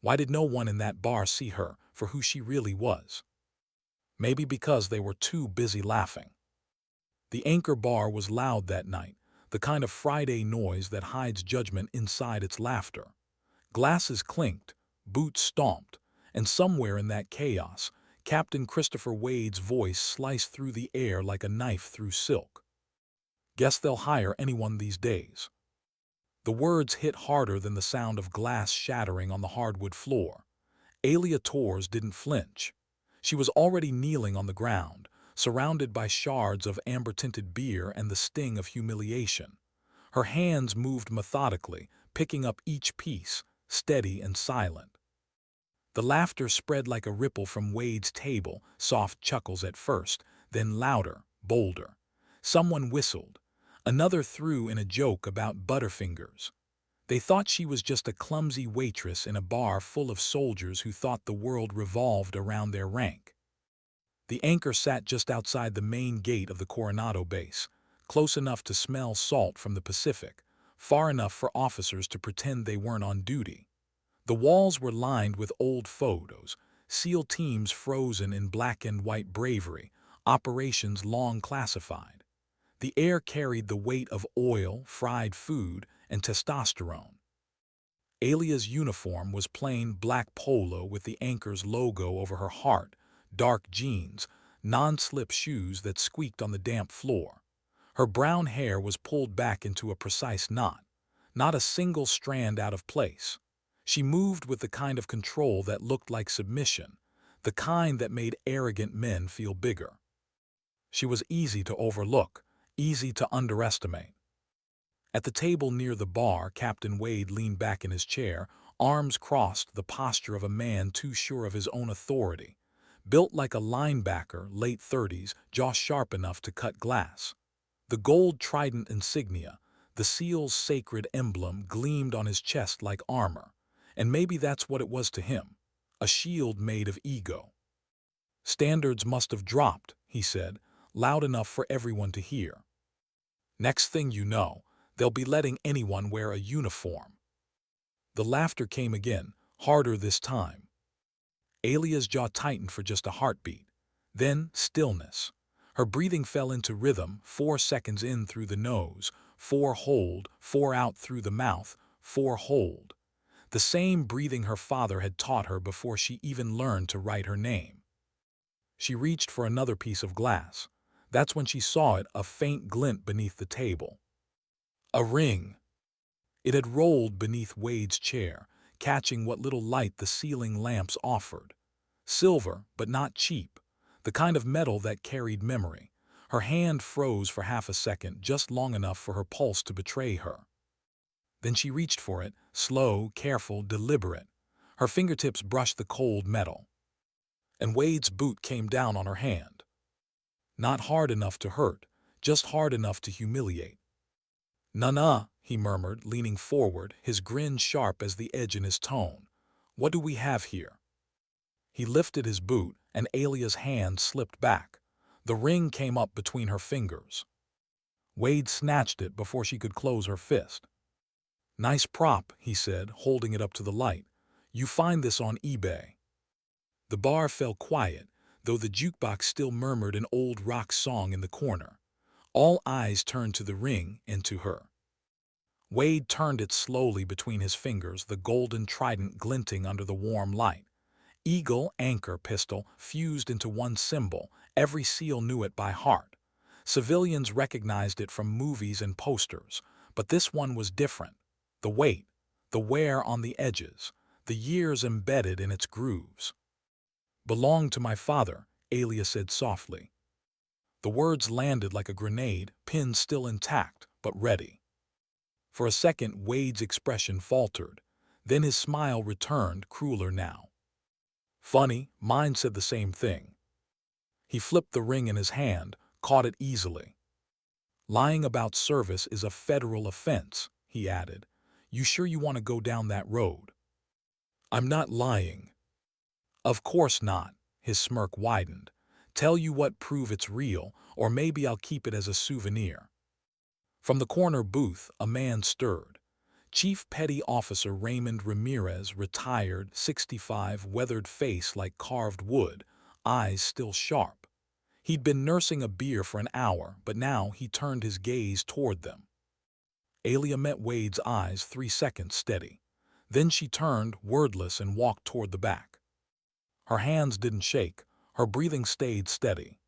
Why did no one in that bar see her for who she really was? Maybe because they were too busy laughing. The Anchor bar was loud that night, the kind of Friday noise that hides judgment inside its laughter. Glasses clinked, boots stomped, and somewhere in that chaos, Captain Christopher Wade's voice sliced through the air like a knife through silk. Guess they'll hire anyone these days. The words hit harder than the sound of glass shattering on the hardwood floor. Alia Torres didn't flinch. She was already kneeling on the ground, surrounded by shards of amber-tinted beer and the sting of humiliation. Her hands moved methodically, picking up each piece, steady and silent. The laughter spread like a ripple from Wade's table, soft chuckles at first, then louder, bolder. Someone whistled. Another threw in a joke about Butterfingers. They thought she was just a clumsy waitress in a bar full of soldiers who thought the world revolved around their rank. The Anchor sat just outside the main gate of the Coronado base, close enough to smell salt from the Pacific, far enough for officers to pretend they weren't on duty. The walls were lined with old photos, SEAL teams frozen in black and white bravery, operations long classified. The air carried the weight of oil, fried food, and testosterone. Alia's uniform was plain black polo with the Anchor's logo over her heart, dark jeans, non-slip shoes that squeaked on the damp floor. Her brown hair was pulled back into a precise knot, not a single strand out of place. She moved with the kind of control that looked like submission, the kind that made arrogant men feel bigger. She was easy to overlook, easy to underestimate. At the table near the bar, Captain Wade leaned back in his chair, arms crossed, the posture of a man too sure of his own authority. Built like a linebacker, late 30s, jaw sharp enough to cut glass. The gold Trident insignia, the SEAL's sacred emblem, gleamed on his chest like armor. And maybe that's what it was to him, a shield made of ego. Standards must have dropped, he said, loud enough for everyone to hear. Next thing you know, they'll be letting anyone wear a uniform. The laughter came again, harder this time. Alia's jaw tightened for just a heartbeat. Then stillness. Her breathing fell into rhythm, 4 seconds in through the nose, 4 hold, 4 out through the mouth, 4 hold. The same breathing her father had taught her before she even learned to write her name. She reached for another piece of glass. That's when she saw it, a faint glint beneath the table. A ring. It had rolled beneath Wade's chair, catching what little light the ceiling lamps offered. Silver, but not cheap. The kind of metal that carried memory. Her hand froze for half a second, just long enough for her pulse to betray her. Then she reached for it, slow, careful, deliberate. Her fingertips brushed the cold metal. And Wade's boot came down on her hand. Not hard enough to hurt, just hard enough to humiliate. "Nuh-uh," he murmured, leaning forward, his grin sharp as the edge in his tone. "What do we have here?" He lifted his boot, and Alia's hand slipped back. The ring came up between her fingers. Wade snatched it before she could close her fist. "Nice prop," he said, holding it up to the light. "You find this on eBay." The bar fell quiet, though the jukebox still murmured an old rock song in the corner. All eyes turned to the ring and to her. Wade turned it slowly between his fingers, the golden trident glinting under the warm light. Eagle, anchor, pistol, fused into one symbol. Every SEAL knew it by heart. Civilians recognized it from movies and posters, but this one was different. The weight, the wear on the edges, the years embedded in its grooves. "Belonged to my father," Alia said softly. The words landed like a grenade, pin still intact, but ready. For a second, Wade's expression faltered. Then his smile returned, crueler now. "Funny, mine said the same thing." He flipped the ring in his hand, caught it easily. "Lying about service is a federal offense," he added. "You sure you want to go down that road?" "I'm not lying." "Of course not." His smirk widened. "Tell you what, prove it's real, or maybe I'll keep it as a souvenir." From the corner booth, a man stirred. Chief Petty Officer Raymond Ramirez, retired, 65, weathered face like carved wood, eyes still sharp. He'd been nursing a beer for an hour, but now he turned his gaze toward them. Alia met Wade's eyes 3 seconds steady. Then she turned, wordless, and walked toward the back. Her hands didn't shake. Her breathing stayed steady.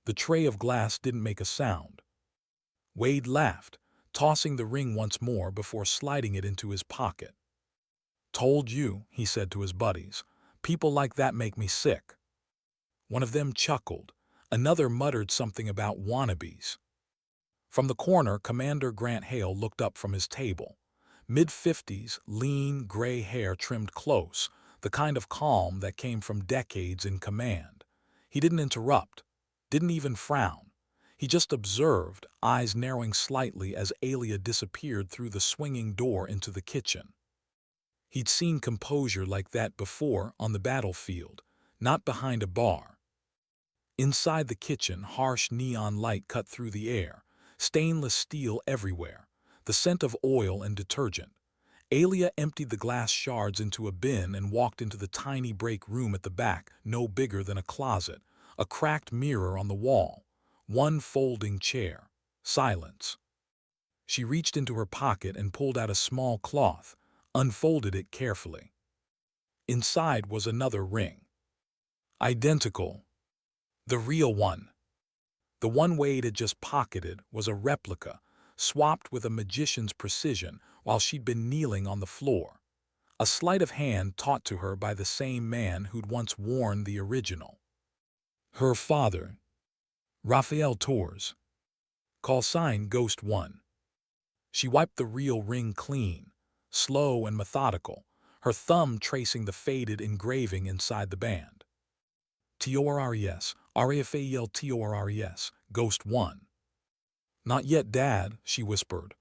The tray of glass didn't make a sound. Wade laughed, tossing the ring once more before sliding it into his pocket. "Told you," he said to his buddies. "People like that make me sick." One of them chuckled. Another muttered something about wannabes. From the corner, Commander Grant Hale looked up from his table. Mid-50s, lean, gray hair trimmed close, the kind of calm that came from decades in command. He didn't interrupt, didn't even frown. He just observed, eyes narrowing slightly as Alia disappeared through the swinging door into the kitchen. He'd seen composure like that before on the battlefield, not behind a bar. Inside the kitchen, harsh neon light cut through the air, stainless steel everywhere, the scent of oil and detergent. Alia emptied the glass shards into a bin and walked into the tiny break room at the back, no bigger than a closet, a cracked mirror on the wall, one folding chair. Silence. She reached into her pocket and pulled out a small cloth, unfolded it carefully. Inside was another ring. Identical. The real one. The one Wade had just pocketed was a replica, swapped with a magician's precision while she'd been kneeling on the floor. A sleight of hand taught to her by the same man who'd once worn the original. Her father, Rafael Torres. Call sign Ghost 1. She wiped the real ring clean, slow and methodical, her thumb tracing the faded engraving inside the band. Torres, Rafael Torres, Ghost 1. Not yet, Dad, she whispered.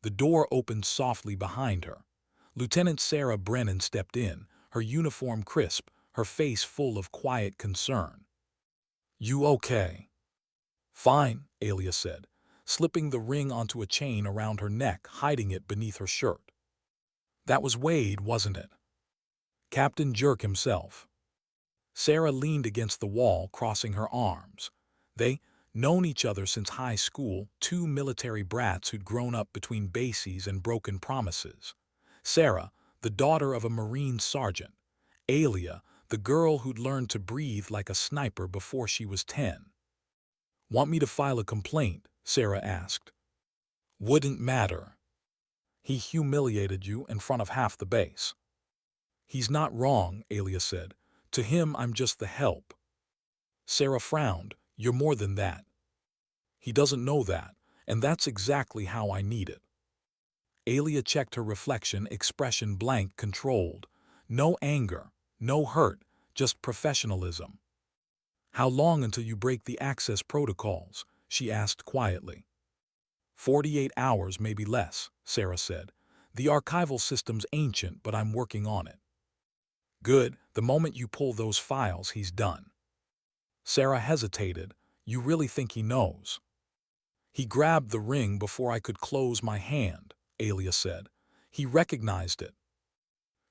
The door opened softly behind her. Lieutenant Sarah Brennan stepped in, her uniform crisp, her face full of quiet concern. "You okay?" "Fine," Alia said, slipping the ring onto a chain around her neck, hiding it beneath her shirt. "That was Wade, wasn't it?" "Captain Jerk himself." Sarah leaned against the wall, crossing her arms. They, known each other since high school, two military brats who'd grown up between bases and broken promises. Sarah, the daughter of a Marine sergeant. Alia, the girl who'd learned to breathe like a sniper before she was 10. "Want me to file a complaint?" Sarah asked. "Wouldn't matter. He humiliated you in front of half the base." "He's not wrong," Alia said. "To him, I'm just the help." Sarah frowned. "You're more than that." "He doesn't know that, and that's exactly how I need it." Alia checked her reflection, expression blank, controlled. No anger, no hurt, just professionalism. "How long until you break the access protocols?" she asked quietly. 48 hours, maybe less," Sarah said. "The archival system's ancient, but I'm working on it." "Good. The moment you pull those files, he's done." Sarah hesitated. "You really think he knows?" "He grabbed the ring before I could close my hand," Alia said. "He recognized it."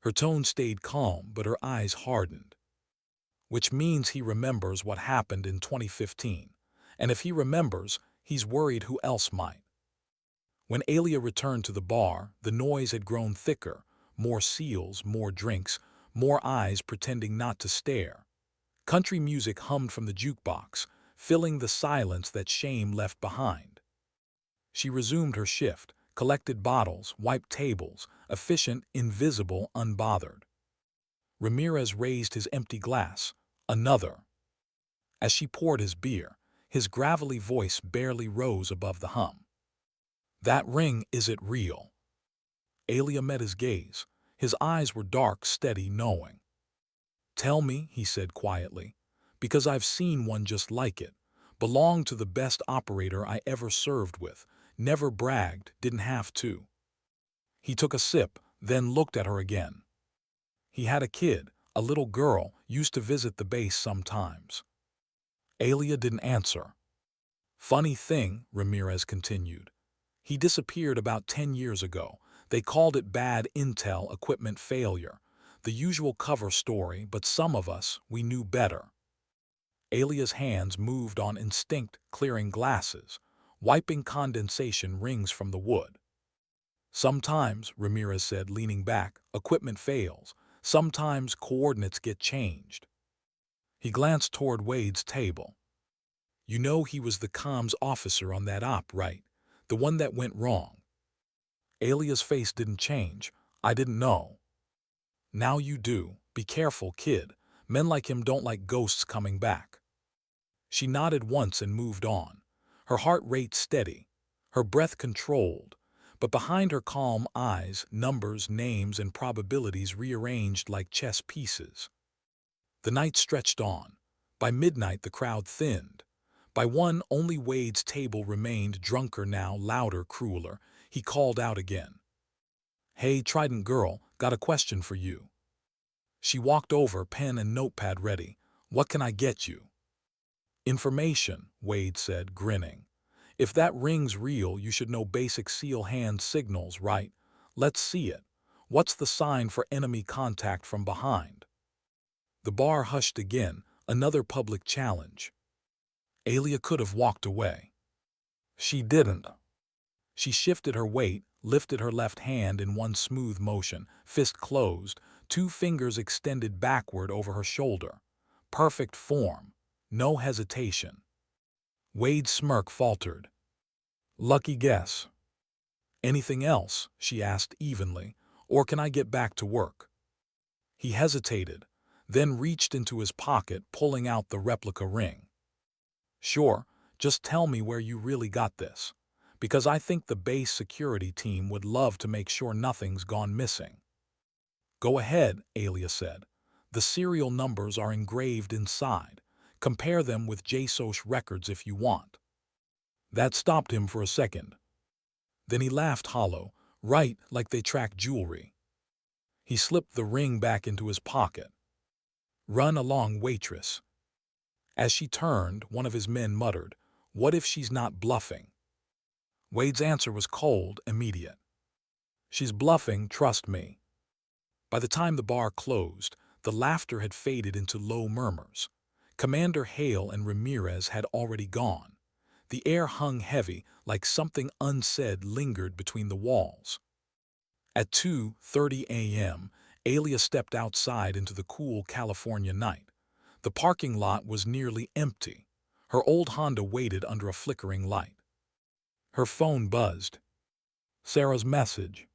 Her tone stayed calm, but her eyes hardened. "Which means he remembers what happened in 2015. And if he remembers, he's worried who else might." When Alia returned to the bar, the noise had grown thicker. More seals, more drinks, more eyes pretending not to stare. Country music hummed from the jukebox, filling the silence that shame left behind. She resumed her shift, collected bottles, wiped tables, efficient, invisible, unbothered. Ramirez raised his empty glass. Another. As she poured his beer, his gravelly voice barely rose above the hum. "That ring, is it real?" Alia met his gaze. His eyes were dark, steady, knowing. "Tell me," he said quietly, "because I've seen one just like it. Belonged to the best operator I ever served with. Never bragged, didn't have to." He took a sip, then looked at her again. "He had a kid, a little girl, used to visit the base sometimes." Alia didn't answer. "Funny thing," Ramirez continued. "He disappeared about 10 years ago. They called it bad intel, equipment failure, the usual cover story, but some of us, we knew better. Alia's hands moved on instinct, clearing glasses, wiping condensation rings from the wood. Sometimes, Ramirez said, leaning back, equipment fails. Sometimes coordinates get changed. He glanced toward Wade's table. You know he was the comms officer on that op, right? The one that went wrong. Alia's face didn't change. I didn't know. Now you do. Be careful, kid. Men like him don't like ghosts coming back. She nodded once and moved on, her heart rate steady, her breath controlled, but behind her calm eyes, numbers, names, and probabilities rearranged like chess pieces. The night stretched on. By midnight, the crowd thinned. By one, only Wade's table remained, drunker now, louder, crueler. He called out again. Hey, Trident girl, got a question for you. She walked over, pen and notepad ready. What can I get you? Information, Wade said, grinning. If that ring's real, you should know basic seal hand signals, right? Let's see it. What's the sign for enemy contact from behind? The bar hushed again, another public challenge. Alia could have walked away. She didn't. She shifted her weight, lifted her left hand in one smooth motion, fist closed, two fingers extended backward over her shoulder. Perfect form. No hesitation. Wade's smirk faltered. Lucky guess. Anything else? She asked evenly. Or can I get back to work? He hesitated, then reached into his pocket, pulling out the replica ring. Sure, just tell me where you really got this, because I think the base security team would love to make sure nothing's gone missing. Go ahead, Alia said. The serial numbers are engraved inside. Compare them with JSOS records if you want. That stopped him for a second. Then he laughed hollow, right, like they track jewelry. He slipped the ring back into his pocket. Run along, waitress. As she turned, one of his men muttered, What if she's not bluffing? Wade's answer was cold, immediate. She's bluffing, trust me. By the time the bar closed, the laughter had faded into low murmurs. Commander Hale and Ramirez had already gone. The air hung heavy, like something unsaid lingered between the walls. At 2:30 a.m., Alia stepped outside into the cool California night. The parking lot was nearly empty. Her old Honda waited under a flickering light. Her phone buzzed. Sarah's message.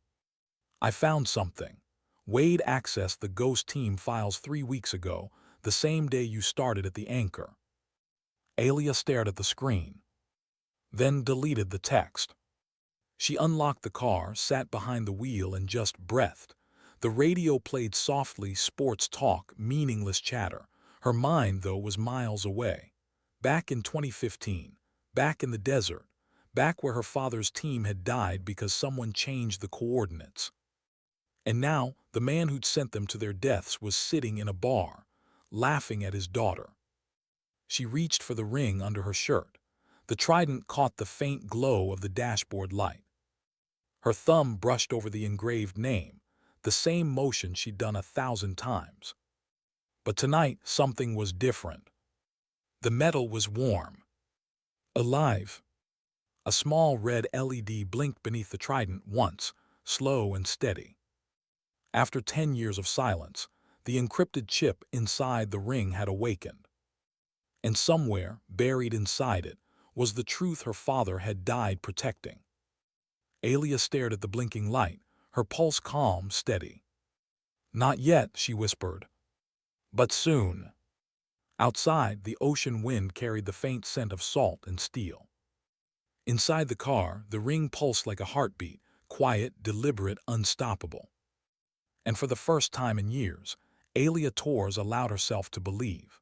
I found something. Wade accessed the Ghost Team files 3 weeks ago, the same day you started at the anchor. Alia stared at the screen, then deleted the text. She unlocked the car, sat behind the wheel, and just breathed. The radio played softly, sports talk, meaningless chatter. Her mind, though, was miles away. Back in 2015, back in the desert, back where her father's team had died because someone changed the coordinates. And now, the man who'd sent them to their deaths was sitting in a bar, laughing at his daughter. She reached for the ring under her shirt. The trident caught the faint glow of the dashboard light. Her thumb brushed over the engraved name, the same motion she'd done 1,000 times. But tonight, something was different. The metal was warm, alive. A small red LED blinked beneath the trident once, slow and steady. After 10 years of silence, the encrypted chip inside the ring had awakened. And somewhere, buried inside it, was the truth her father had died protecting. Alia stared at the blinking light, her pulse calm, steady. Not yet, she whispered. But soon. Outside, the ocean wind carried the faint scent of salt and steel. Inside the car, the ring pulsed like a heartbeat, quiet, deliberate, unstoppable. And for the first time in years, Alia Torres allowed herself to believe.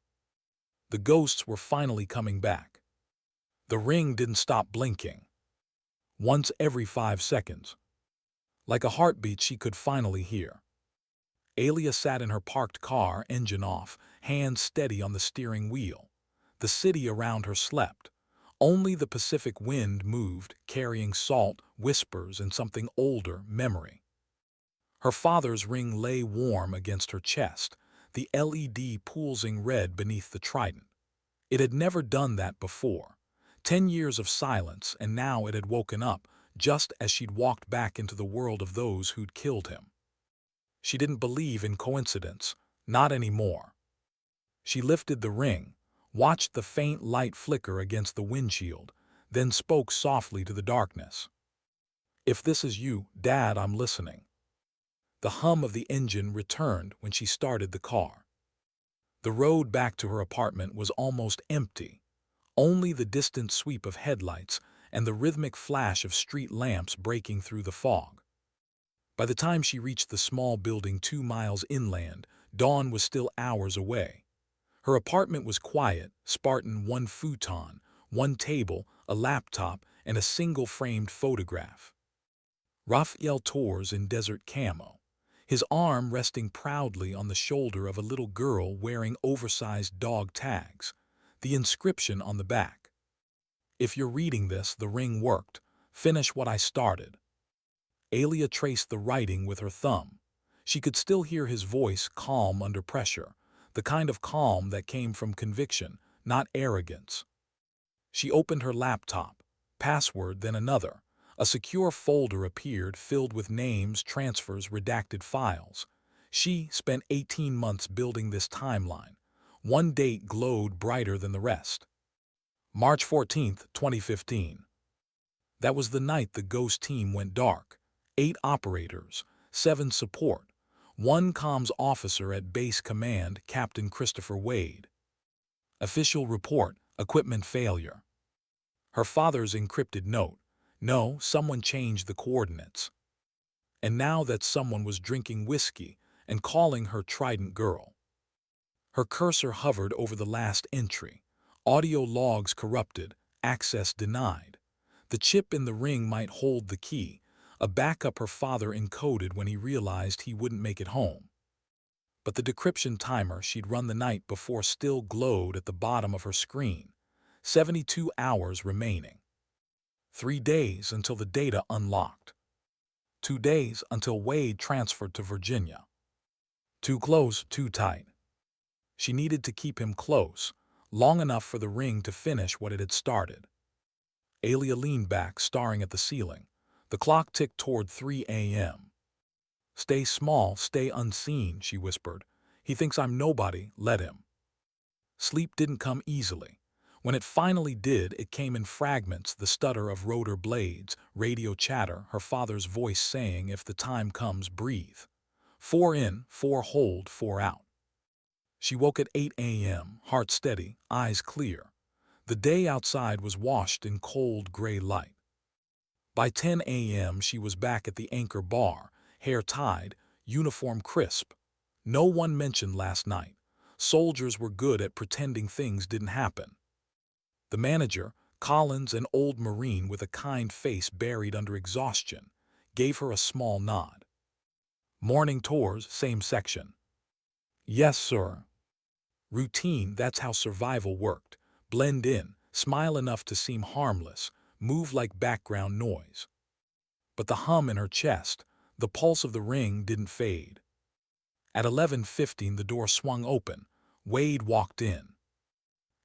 The ghosts were finally coming back. The ring didn't stop blinking. Once every 5 seconds. Like a heartbeat she could finally hear. Alia sat in her parked car, engine off, hands steady on the steering wheel. The city around her slept. Only the Pacific wind moved, carrying salt, whispers, and something older, memory. Her father's ring lay warm against her chest, the LED pulsing red beneath the trident. It had never done that before. 10 years of silence, and now it had woken up, just as she'd walked back into the world of those who'd killed him. She didn't believe in coincidence, not anymore. She lifted the ring, watched the faint light flicker against the windshield, then spoke softly to the darkness. "If this is you, Dad, I'm listening." The hum of the engine returned when she started the car. The road back to her apartment was almost empty, only the distant sweep of headlights and the rhythmic flash of street lamps breaking through the fog. By the time she reached the small building 2 miles inland, dawn was still hours away. Her apartment was quiet, Spartan: one futon, one table, a laptop, and a single framed photograph. Rafael Torres in desert camo, his arm resting proudly on the shoulder of a little girl wearing oversized dog tags, the inscription on the back: "If you're reading this, the ring worked. Finish what I started." Alia traced the writing with her thumb. She could still hear his voice, calm under pressure, the kind of calm that came from conviction, not arrogance. She opened her laptop, password, then another. A secure folder appeared filled with names, transfers, redacted files. She spent 18 months building this timeline. One date glowed brighter than the rest. March 14th, 2015. That was the night the ghost team went dark. 8 operators, 7 support, 1 comms officer at base command, Captain Christopher Wade. Official report: equipment failure. Her father's encrypted note: "No, someone changed the coordinates." And now that someone was drinking whiskey and calling her Trident Girl. Her cursor hovered over the last entry: audio logs corrupted, access denied. The chip in the ring might hold the key, a backup her father encoded when he realized he wouldn't make it home. But the decryption timer she'd run the night before still glowed at the bottom of her screen. 72 hours remaining. 3 days until the data unlocked. 2 days until Wade transferred to Virginia. Too close, too tight. She needed to keep him close, long enough for the ring to finish what it had started. Alia leaned back, staring at the ceiling. The clock ticked toward 3 a.m. "Stay small, stay unseen," she whispered. "He thinks I'm nobody, let him." Sleep didn't come easily. When it finally did, it came in fragments: the stutter of rotor blades, radio chatter, her father's voice saying, "If the time comes, breathe. 4 in, 4 hold, 4 out." She woke at 8 a.m., heart steady, eyes clear. The day outside was washed in cold gray light. By 10 a.m. she was back at the Anchor bar, hair tied, uniform crisp. No one mentioned last night. Soldiers were good at pretending things didn't happen. The manager, Collins, an old Marine with a kind face buried under exhaustion, gave her a small nod. "Morning tours, same section." "Yes, sir." Routine, that's how survival worked. Blend in, smile enough to seem harmless, move like background noise. But the hum in her chest, the pulse of the ring, didn't fade. At 11:15 the door swung open. Wade walked in.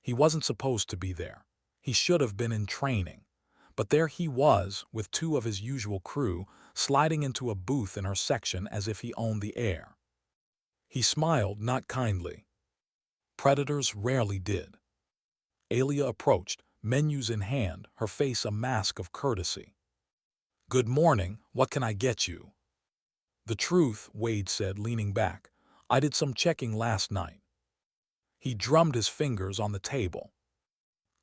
He wasn't supposed to be there. He should have been in training. But there he was, with 2 of his usual crew, sliding into a booth in her section as if he owned the air. He smiled, not kindly. Predators rarely did. Alia approached, menus in hand, her face a mask of courtesy. "Good morning, what can I get you?" "The truth," Wade said, leaning back. "I did some checking last night." He drummed his fingers on the table.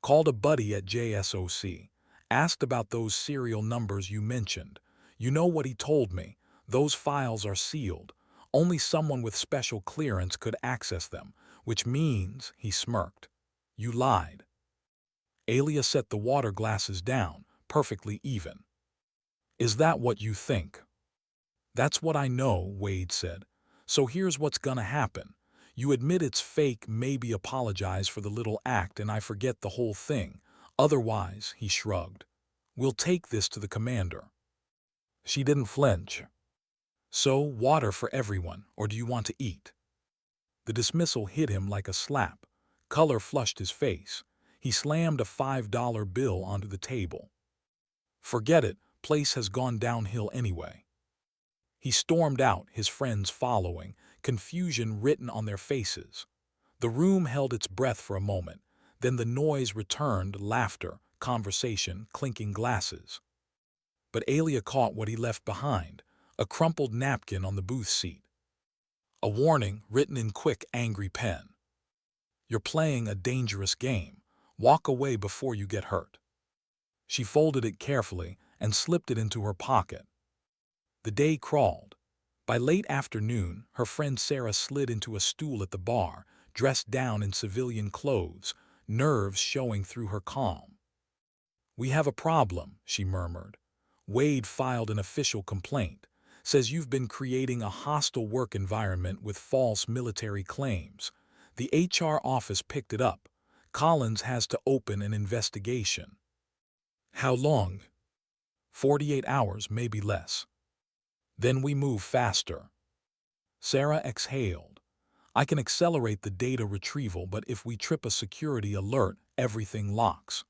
"Called a buddy at JSOC. Asked about those serial numbers you mentioned. You know what he told me? Those files are sealed. Only someone with special clearance could access them, which means," he smirked, "you lied." Alia set the water glasses down, perfectly even. "Is that what you think?" "That's what I know," Wade said. "So here's what's gonna happen. You admit it's fake, maybe apologize for the little act, and I forget the whole thing. Otherwise," he shrugged, "we'll take this to the commander." She didn't flinch. So, water for everyone, or do you want to eat? The dismissal hit him like a slap. Color flushed his face. He slammed a $5 bill onto the table. Forget it, place has gone downhill anyway. He stormed out, his friends following, confusion written on their faces. The room held its breath for a moment. Then the noise returned, laughter, conversation, clinking glasses. But Alia caught what he left behind, a crumpled napkin on the booth seat. A warning written in quick, angry pen. You're playing a dangerous game. Walk away before you get hurt. She folded it carefully and slipped it into her pocket. The day crawled. By late afternoon, her friend Sarah slid into a stool at the bar, dressed down in civilian clothes, nerves showing through her calm. We have a problem, she murmured. Wade filed an official complaint. Says you've been creating a hostile work environment with false military claims. The HR office picked it up. Collins has to open an investigation. How long? 48 hours, maybe less. Then we move faster. Sarah exhaled. I can accelerate the data retrieval, but if we trip a security alert, everything locks.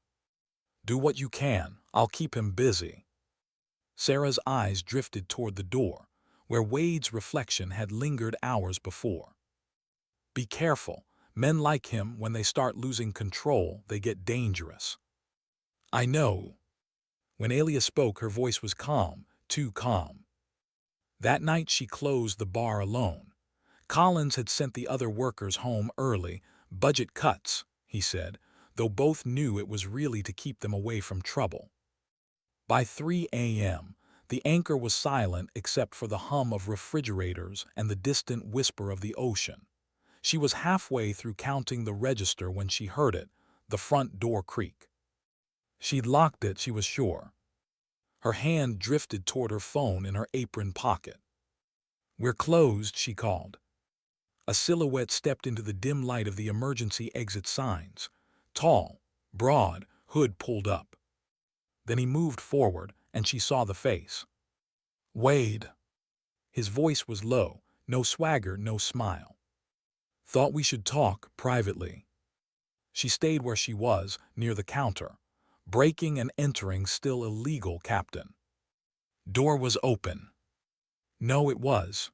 Do what you can. I'll keep him busy. Sarah's eyes drifted toward the door, where Wade's reflection had lingered hours before. Be careful. Men like him, when they start losing control, they get dangerous. I know. When Alia spoke, her voice was calm, too calm. That night she closed the bar alone. Collins had sent the other workers home early. Budget cuts, he said, though both knew it was really to keep them away from trouble. By 3 a.m., the anchor was silent except for the hum of refrigerators and the distant whisper of the ocean. She was halfway through counting the register when she heard it, the front door creak. She'd locked it, she was sure. Her hand drifted toward her phone in her apron pocket. We're closed, she called. A silhouette stepped into the dim light of the emergency exit signs. Tall, broad, hood pulled up. Then he moved forward, and she saw the face. Wade. His voice was low, no swagger, no smile. Thought we should talk privately. She stayed where she was, near the counter. Breaking and entering still illegal, Captain. Door was open. No, it was.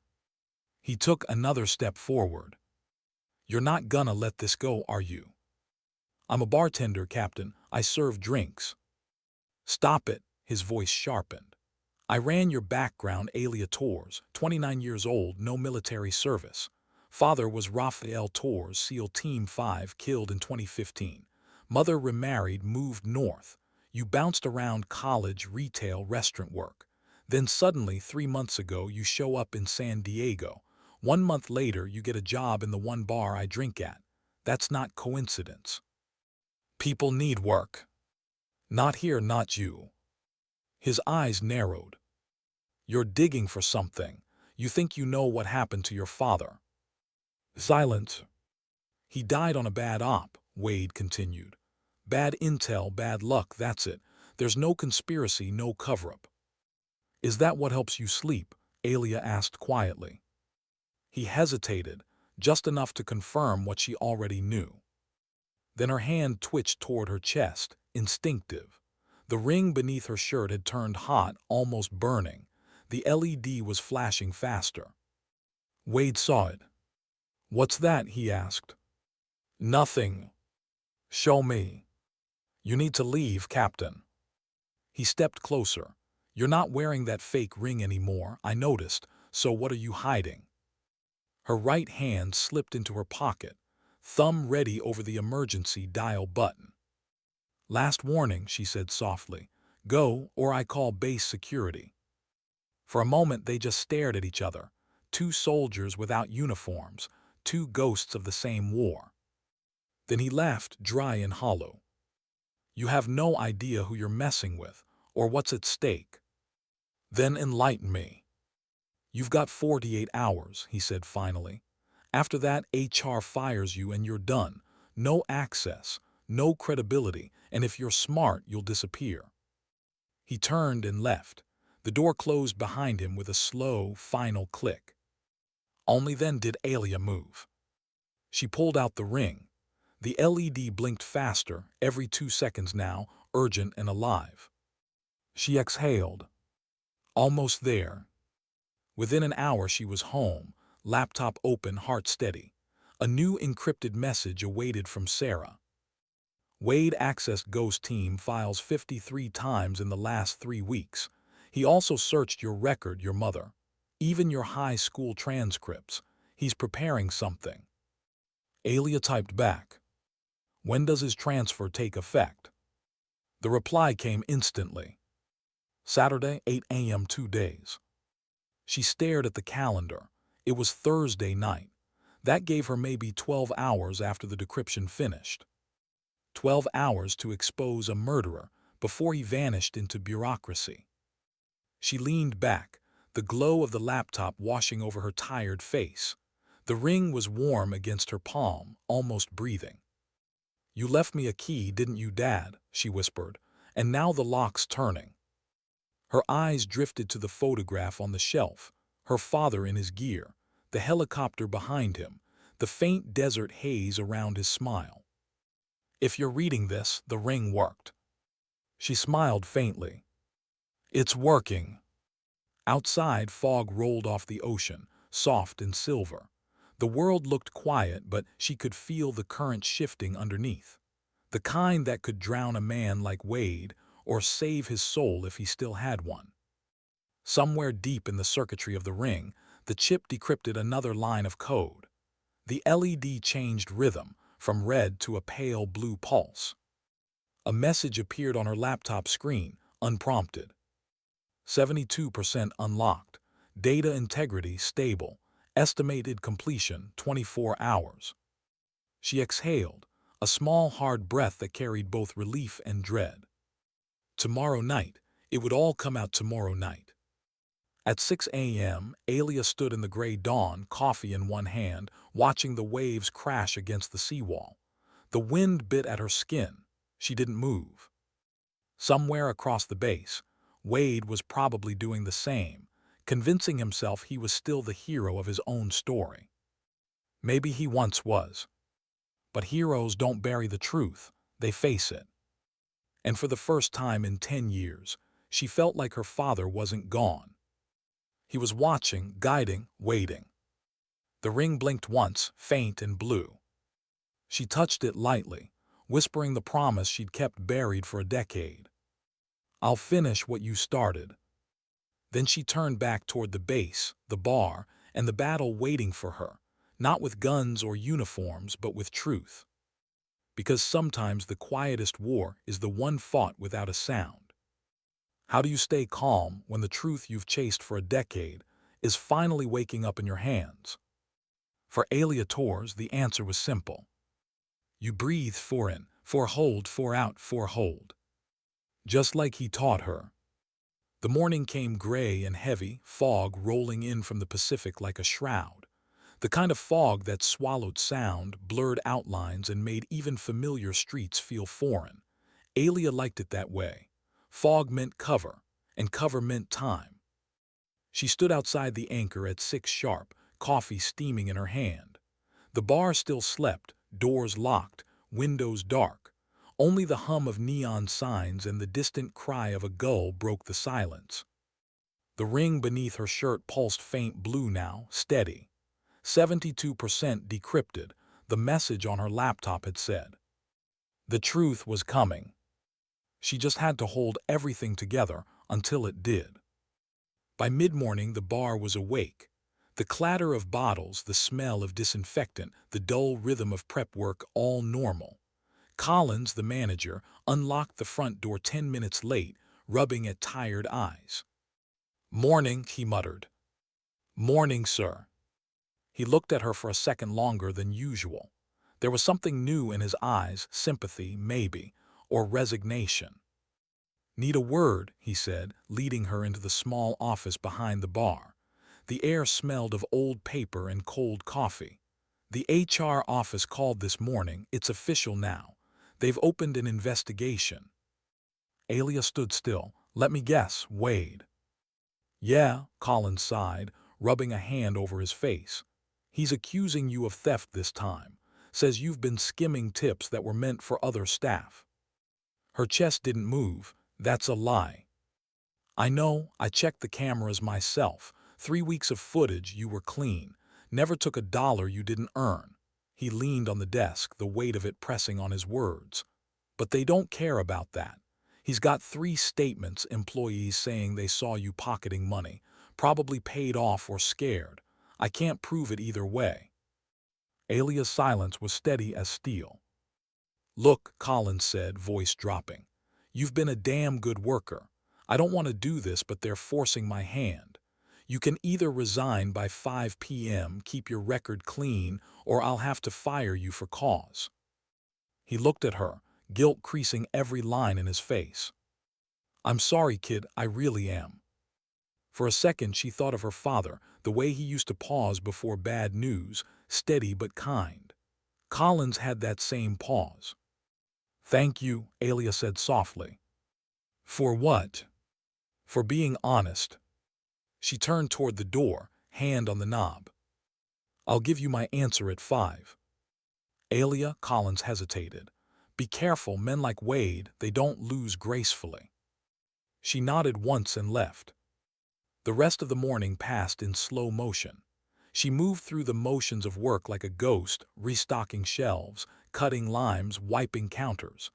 He took another step forward. You're not gonna let this go, are you? I'm a bartender, Captain. I serve drinks. Stop it, his voice sharpened. I ran your background, Alia Torres, 29 years old, no military service. Father was Rafael Torres, SEAL Team 5, killed in 2015. Mother remarried, moved north. You bounced around college, retail, restaurant work. Then suddenly, 3 months ago, you show up in San Diego. 1 month later, you get a job in the one bar I drink at. That's not coincidence. People need work. Not here, not you. His eyes narrowed. You're digging for something. You think you know what happened to your father. Silence. He died on a bad op, Wade continued. Bad intel, bad luck, that's it. There's no conspiracy, no cover-up. Is that what helps you sleep? Alia asked quietly. He hesitated, just enough to confirm what she already knew. Then her hand twitched toward her chest, instinctive. The ring beneath her shirt had turned hot, almost burning. The LED was flashing faster. Wade saw it. What's that? He asked. Nothing. Show me. You need to leave, Captain. He stepped closer. You're not wearing that fake ring anymore, I noticed, so what are you hiding? Her right hand slipped into her pocket, thumb ready over the emergency dial button. Last warning, she said softly. Go, or I call base security. For a moment they just stared at each other, two soldiers without uniforms, two ghosts of the same war. Then he laughed, dry and hollow. You have no idea who you're messing with, or what's at stake. Then enlighten me. You've got 48 hours, he said finally. After that, HR fires you and you're done. No access, no credibility, and if you're smart, you'll disappear. He turned and left. The door closed behind him with a slow, final click. Only then did Alia move. She pulled out the ring. The LED blinked faster, every 2 seconds now, urgent and alive. She exhaled. Almost there. Within an hour she was home, laptop open, heart steady. A new encrypted message awaited from Sarah. Wade accessed Ghost Team files 53 times in the last 3 weeks. He also searched your record, your mother, even your high school transcripts. He's preparing something. Alia typed back. When does his transfer take effect? The reply came instantly. Saturday, 8 a.m. 2 days. She stared at the calendar. It was Thursday night. That gave her maybe 12 hours after the decryption finished. 12 hours to expose a murderer before he vanished into bureaucracy. She leaned back, the glow of the laptop washing over her tired face. The ring was warm against her palm, almost breathing. You left me a key, didn't you, Dad? She whispered, and now the lock's turning. Her eyes drifted to the photograph on the shelf, her father in his gear, the helicopter behind him, the faint desert haze around his smile. If you're reading this, the ring worked. She smiled faintly. It's working. Outside, fog rolled off the ocean, soft and silver. The world looked quiet, but she could feel the current shifting underneath. The kind that could drown a man like Wade or save his soul if he still had one. Somewhere deep in the circuitry of the ring, the chip decrypted another line of code. The LED changed rhythm, from red to a pale blue pulse. A message appeared on her laptop screen, unprompted. 72% unlocked. Data integrity stable. Estimated completion 24 hours. She exhaled, a small hard breath that carried both relief and dread. Tomorrow night. It would all come out tomorrow night. At 6 a.m., Alia stood in the gray dawn, coffee in one hand, watching the waves crash against the seawall. The wind bit at her skin. She didn't move. Somewhere across the base, Wade was probably doing the same, convincing himself he was still the hero of his own story. Maybe he once was. But heroes don't bury the truth, they face it. And for the first time in 10 years, she felt like her father wasn't gone. He was watching, guiding, waiting. The ring blinked once, faint and blue. She touched it lightly, whispering the promise she'd kept buried for a decade. I'll finish what you started. Then she turned back toward the base, the bar, and the battle waiting for her, not with guns or uniforms, but with truth. Because sometimes the quietest war is the one fought without a sound. How do you stay calm when the truth you've chased for a decade is finally waking up in your hands? For Rafael Torres, the answer was simple. You breathe 4 in, 4 hold, 4 out, 4 hold. Just like he taught her. The morning came gray and heavy, fog rolling in from the Pacific like a shroud. The kind of fog that swallowed sound, blurred outlines, and made even familiar streets feel foreign. Alia liked it that way. Fog meant cover, and cover meant time. She stood outside the Anchor at 6 sharp, coffee steaming in her hand. The bar still slept, doors locked, windows dark. Only the hum of neon signs and the distant cry of a gull broke the silence. The ring beneath her shirt pulsed faint blue now, steady. 72% decrypted, the message on her laptop had said. The truth was coming. She just had to hold everything together until it did. By mid-morning, the bar was awake. The clatter of bottles, the smell of disinfectant, the dull rhythm of prep work, all normal. Collins, the manager, unlocked the front door 10 minutes late, rubbing at tired eyes. Morning, he muttered. Morning, sir. He looked at her for a second longer than usual. There was something new in his eyes, sympathy, maybe, or resignation. Need a word, he said, leading her into the small office behind the bar. The air smelled of old paper and cold coffee. The HR office called this morning. It's official now. They've opened an investigation. Alia stood still. Let me guess, Wade. Yeah, Collins sighed, rubbing a hand over his face. He's accusing you of theft this time. Says you've been skimming tips that were meant for other staff. Her chest didn't move. That's a lie. I know, I checked the cameras myself. 3 weeks of footage, you were clean. Never took a dollar you didn't earn. He leaned on the desk, the weight of it pressing on his words. But they don't care about that. He's got 3 statements, employees saying they saw you pocketing money, probably paid off or scared. I can't prove it either way. Alia's silence was steady as steel. Look, Collins said, voice dropping. You've been a damn good worker. I don't want to do this, but they're forcing my hand. You can either resign by 5 p.m., keep your record clean, or I'll have to fire you for cause. He looked at her, guilt creasing every line in his face. I'm sorry, kid, I really am. For a second she thought of her father, the way he used to pause before bad news, steady but kind. Collins had that same pause. Thank you, Alia said softly. For what? For being honest. She turned toward the door, hand on the knob. I'll give you my answer at 5. Alia, Collins hesitated. Be careful, men like Wade, they don't lose gracefully. She nodded once and left. The rest of the morning passed in slow motion. She moved through the motions of work like a ghost, restocking shelves, cutting limes, wiping counters.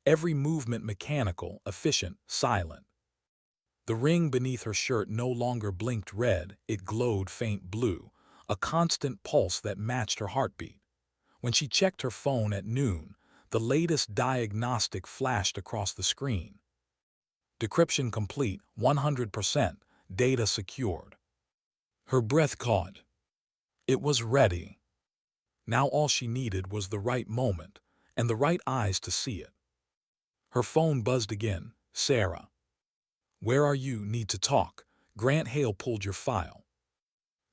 Every movement mechanical, efficient, silent. The ring beneath her shirt no longer blinked red, it glowed faint blue, a constant pulse that matched her heartbeat. When she checked her phone at noon, the latest diagnostic flashed across the screen. Decryption complete, 100%, data secured. Her breath caught. It was ready. Now all she needed was the right moment, and the right eyes to see it. Her phone buzzed again. Sarah. Where are you? Need to talk. Grant Hale pulled your file.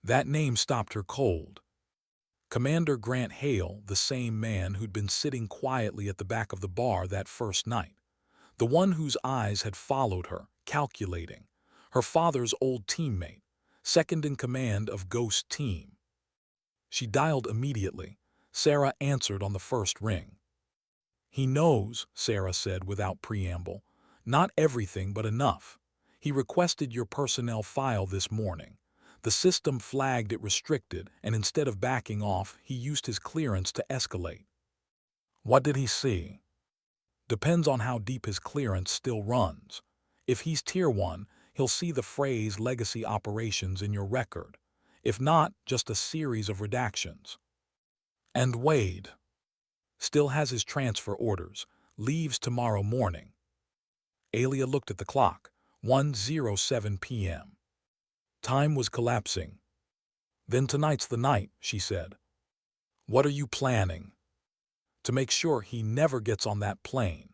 That name stopped her cold. Commander Grant Hale, the same man who'd been sitting quietly at the back of the bar that first night. The one whose eyes had followed her, calculating. Her father's old teammate, second in command of Ghost Team. She dialed immediately. Sarah answered on the first ring. He knows, Sarah said without preamble. Not everything, but enough. He requested your personnel file this morning. The system flagged it restricted, and instead of backing off, he used his clearance to escalate. What did he see? Depends on how deep his clearance still runs. If he's Tier 1, he'll see the phrase legacy operations in your record. If not, just a series of redactions. And Wade still has his transfer orders, leaves tomorrow morning. Alia looked at the clock, 1:07 p.m. Time was collapsing. Then tonight's the night, she said. What are you planning? To make sure he never gets on that plane.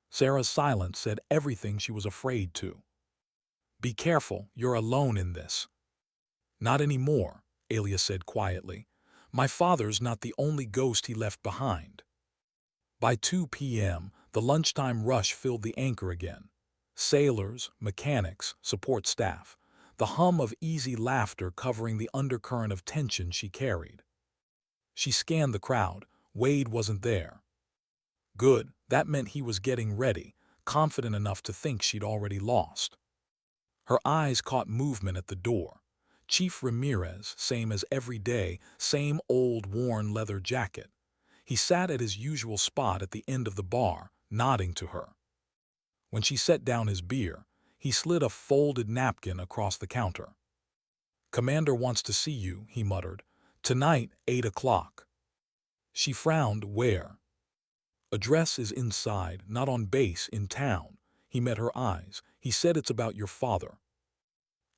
Sarah's silence said everything she was afraid to. Be careful, you're alone in this. Not anymore, Alia said quietly. My father's not the only ghost he left behind. By 2 p.m., the lunchtime rush filled the anchor again. Sailors, mechanics, support staff. The hum of easy laughter covering the undercurrent of tension she carried. She scanned the crowd. Wade wasn't there. Good, that meant he was getting ready, confident enough to think she'd already lost. Her eyes caught movement at the door. Chief Ramirez, same as every day, same old worn leather jacket. He sat at his usual spot at the end of the bar, nodding to her. When she set down his beer, he slid a folded napkin across the counter. Commander wants to see you, he muttered. Tonight, 8 o'clock. She frowned. Where? Address is inside, not on base, in town. He met her eyes. He said it's about your father.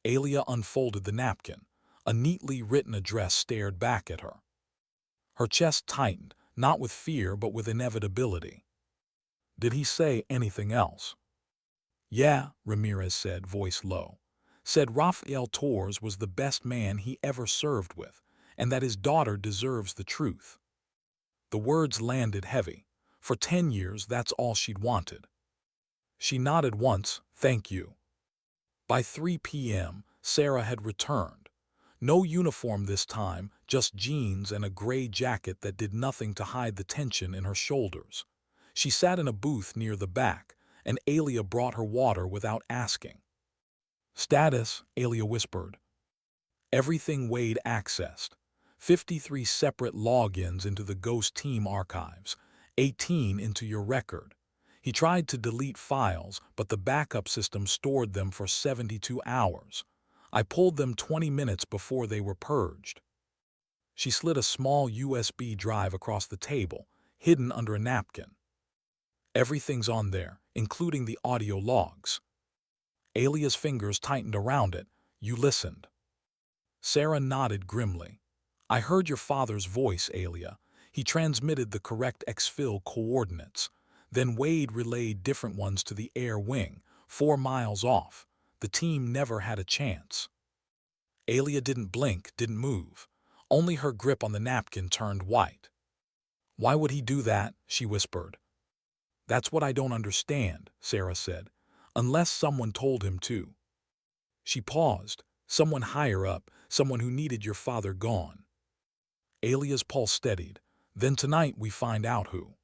Alia unfolded the napkin. A neatly written address stared back at her. Her chest tightened, not with fear but with inevitability. Did he say anything else? Yeah, Ramirez said, voice low. Said Rafael Torres was the best man he ever served with, and that his daughter deserves the truth. The words landed heavy. For 10 years, that's all she'd wanted. She nodded once, thank you. By 3 p.m., Sarah had returned. No uniform this time, just jeans and a gray jacket that did nothing to hide the tension in her shoulders. She sat in a booth near the back, and Alia brought her water without asking. "Status," Alia whispered. Everything Wade accessed. 53 separate logins into the Ghost Team archives, 18 into your record. He tried to delete files, but the backup system stored them for 72 hours. I pulled them 20 minutes before they were purged. She slid a small USB drive across the table, hidden under a napkin. Everything's on there, including the audio logs. Alia's fingers tightened around it. "You listened." Sarah nodded grimly. "I heard your father's voice, Alia. He transmitted the correct exfil coordinates. Then Wade relayed different ones to the air wing, 4 miles off. The team never had a chance." Alia didn't blink, didn't move. Only her grip on the napkin turned white. "Why would he do that?" she whispered. "That's what I don't understand," Sarah said. "Unless someone told him to." She paused. "Someone higher up, someone who needed your father gone." Alia's pulse steadied. "Then tonight we find out who."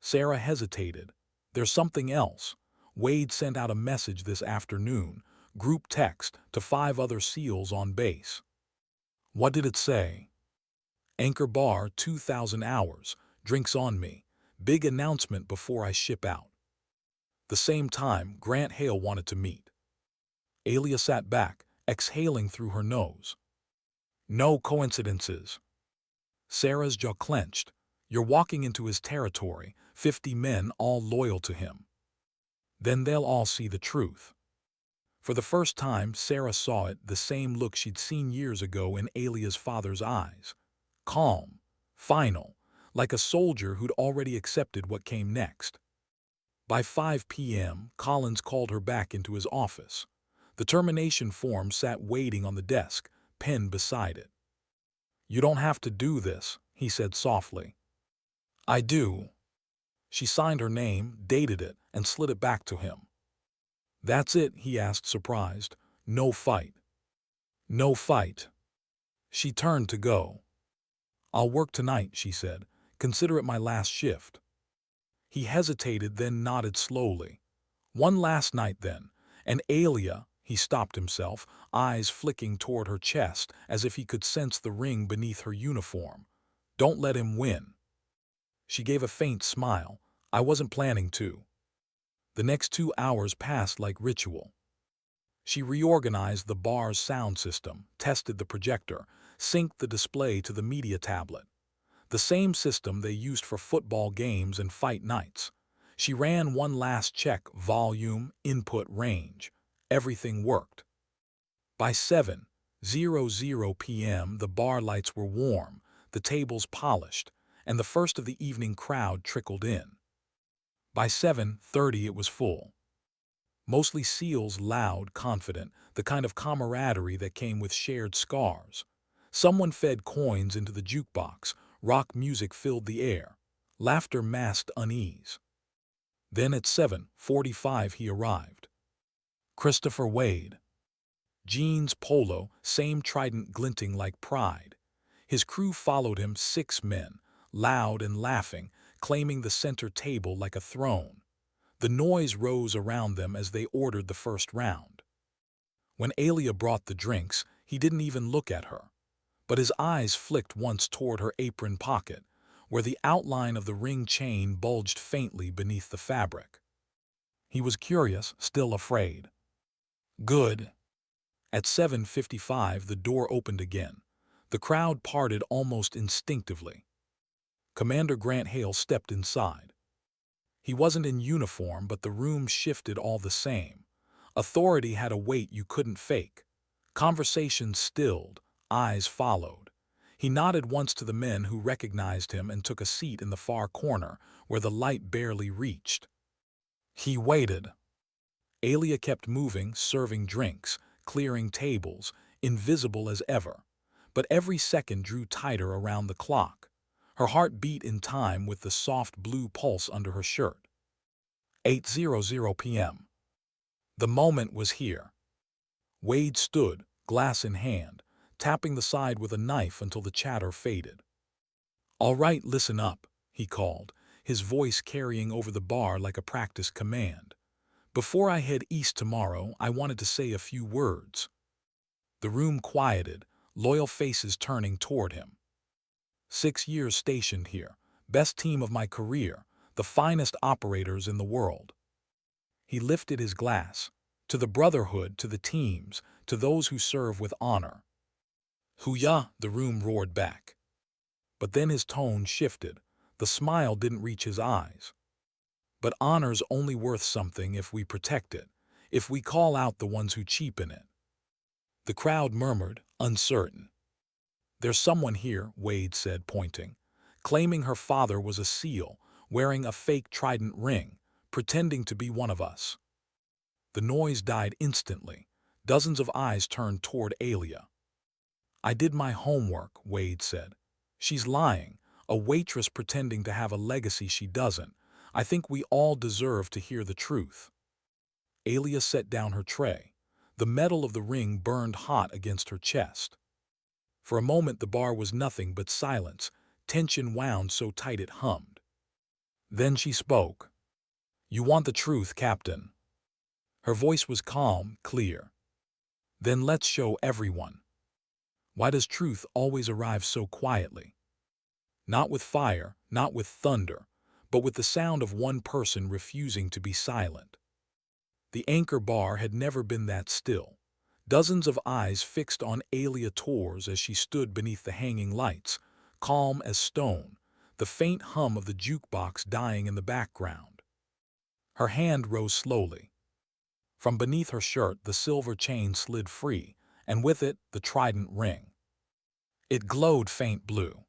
Sarah hesitated. "There's something else. Wade sent out a message this afternoon, group text, to 5 other SEALs on base." "What did it say?" "Anchor bar, 2,000 hours. Drinks on me. Big announcement before I ship out." The same time, Grant Hale wanted to meet. Alia sat back, exhaling through her nose. "No coincidences." Sarah's jaw clenched. "You're walking into his territory, 50 men all loyal to him. Then they'll all see the truth." For the first time, Sarah saw it, the same look she'd seen years ago in Alia's father's eyes. Calm, final, like a soldier who'd already accepted what came next. By 5 p.m., Collins called her back into his office. The termination form sat waiting on the desk, pen beside it. "You don't have to do this," he said softly. "I do." She signed her name, dated it, and slid it back to him. "That's it?" he asked, surprised. "No fight." "No fight." She turned to go. "I'll work tonight," she said. "Consider it my last shift." He hesitated, then nodded slowly. "One last night, then. And Alia," he stopped himself, eyes flicking toward her chest as if he could sense the ring beneath her uniform. "Don't let him win." She gave a faint smile. "I wasn't planning to." The next 2 hours passed like ritual. She reorganized the bar's sound system, tested the projector, synced the display to the media tablet. The same system they used for football games and fight nights. She ran one last check: volume, input, range. Everything worked. By 7:00 p.m., the bar lights were warm, the tables polished, and the first of the evening crowd trickled in. By 7:30 it was full. Mostly SEALs, loud, confident, the kind of camaraderie that came with shared scars. Someone fed coins into the jukebox, rock music filled the air, laughter masked unease. Then at 7:45 he arrived. Christopher Wade. Jeans, polo, same trident glinting like pride. His crew followed him, 6 men, loud and laughing, claiming the center table like a throne. The noise rose around them as they ordered the first round. When Alia brought the drinks, he didn't even look at her. But his eyes flicked once toward her apron pocket, where the outline of the ring chain bulged faintly beneath the fabric. He was curious, still afraid. "Good." At 7:55 the door opened again. The crowd parted almost instinctively. Commander Grant Hale stepped inside. He wasn't in uniform, but the room shifted all the same. Authority had a weight you couldn't fake. Conversations stilled, eyes followed. He nodded once to the men who recognized him and took a seat in the far corner, where the light barely reached. He waited. Alia kept moving, serving drinks, clearing tables, invisible as ever. But every second drew tighter around the clock. Her heart beat in time with the soft blue pulse under her shirt. 8:00 p.m. The moment was here. Wade stood, glass in hand, tapping the side with a knife until the chatter faded. "All right, listen up," he called, his voice carrying over the bar like a practice command. "Before I head east tomorrow, I wanted to say a few words." The room quieted, loyal faces turning toward him. 6 years stationed here, best team of my career, the finest operators in the world. He lifted his glass. "To the brotherhood, to the teams, to those who serve with honor." "Hoo-yah," the room roared back. But then his tone shifted. The smile didn't reach his eyes. "But honor's only worth something if we protect it, if we call out the ones who cheapen it." The crowd murmured, uncertain. "There's someone here," Wade said, pointing, "claiming her father was a SEAL, wearing a fake Trident-Ring, pretending to be one of us." The noise died instantly. Dozens of eyes turned toward Alia. "I did my homework," Wade said. "She's lying, a waitress pretending to have a legacy she doesn't. I think we all deserve to hear the truth." Alia set down her tray. The metal of the ring burned hot against her chest. For a moment the bar was nothing but silence, tension wound so tight it hummed. Then she spoke. "You want the truth, Captain." Her voice was calm, clear. "Then let's show everyone. Why does truth always arrive so quietly? Not with fire, not with thunder, but with the sound of one person refusing to be silent." The anchor bar had never been that still. Dozens of eyes fixed on Alia Torres as she stood beneath the hanging lights, calm as stone, the faint hum of the jukebox dying in the background. Her hand rose slowly. From beneath her shirt the silver chain slid free, and with it the Trident-Ring. It glowed faint blue.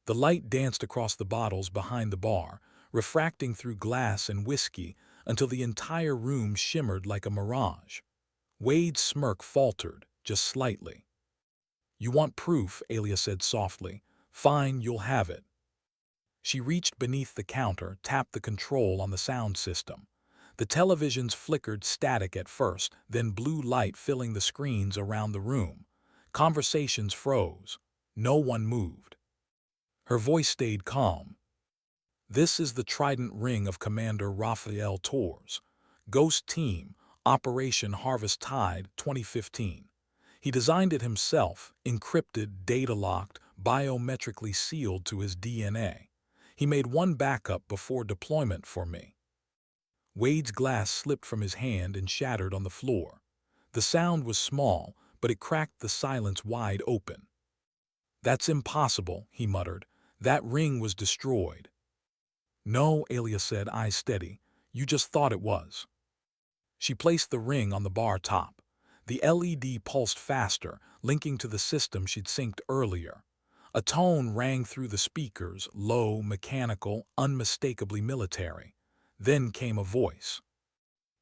The light danced across the bottles behind the bar, refracting through glass and whiskey until the entire room shimmered like a mirage. Wade's smirk faltered, just slightly. "You want proof," Alia said softly. "Fine, you'll have it." She reached beneath the counter, tapped the control on the sound system. The televisions flickered static at first, then blue light filling the screens around the room. Conversations froze. No one moved. Her voice stayed calm. "This is the Trident-Ring of Commander Rafael Torres. Ghost Team, Operation Harvest Tide, 2015. He designed it himself, encrypted, data-locked, biometrically sealed to his DNA. He made one backup before deployment for me." Wade's glass slipped from his hand and shattered on the floor. The sound was small, but it cracked the silence wide open. "That's impossible," he muttered. "That ring was destroyed." "No," Alia said, eyes steady. "You just thought it was." She placed the ring on the bar top. The LED pulsed faster, linking to the system she'd synced earlier. A tone rang through the speakers, low, mechanical, unmistakably military. Then came a voice.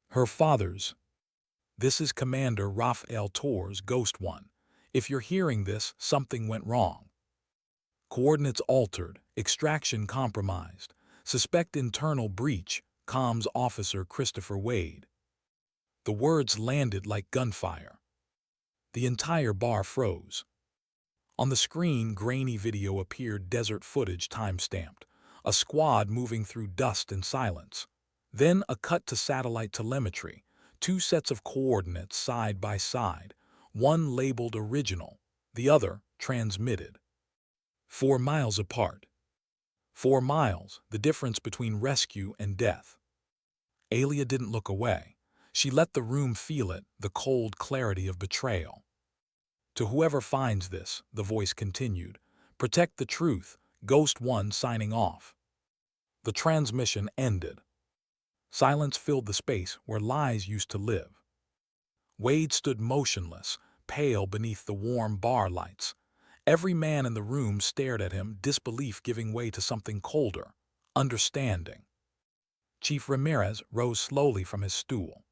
"Her father's. This is Commander Rafael Torres, Ghost One. If you're hearing this, something went wrong. Coordinates altered, extraction compromised. Suspect internal breach, comms officer Christopher Wade." The words landed like gunfire. The entire bar froze. On the screen, grainy video appeared, desert footage time-stamped, a squad moving through dust and silence. Then a cut to satellite telemetry, 2 sets of coordinates side by side, one labeled original, the other transmitted. 4 miles apart. 4 miles, the difference between rescue and death. Alia didn't look away. She let the room feel it, the cold clarity of betrayal. "To whoever finds this," the voice continued, "protect the truth, Ghost One signing off." The transmission ended. Silence filled the space where lies used to live. Wade stood motionless, pale beneath the warm bar lights. Every man in the room stared at him, disbelief giving way to something colder, understanding. Chief Ramirez rose slowly from his stool.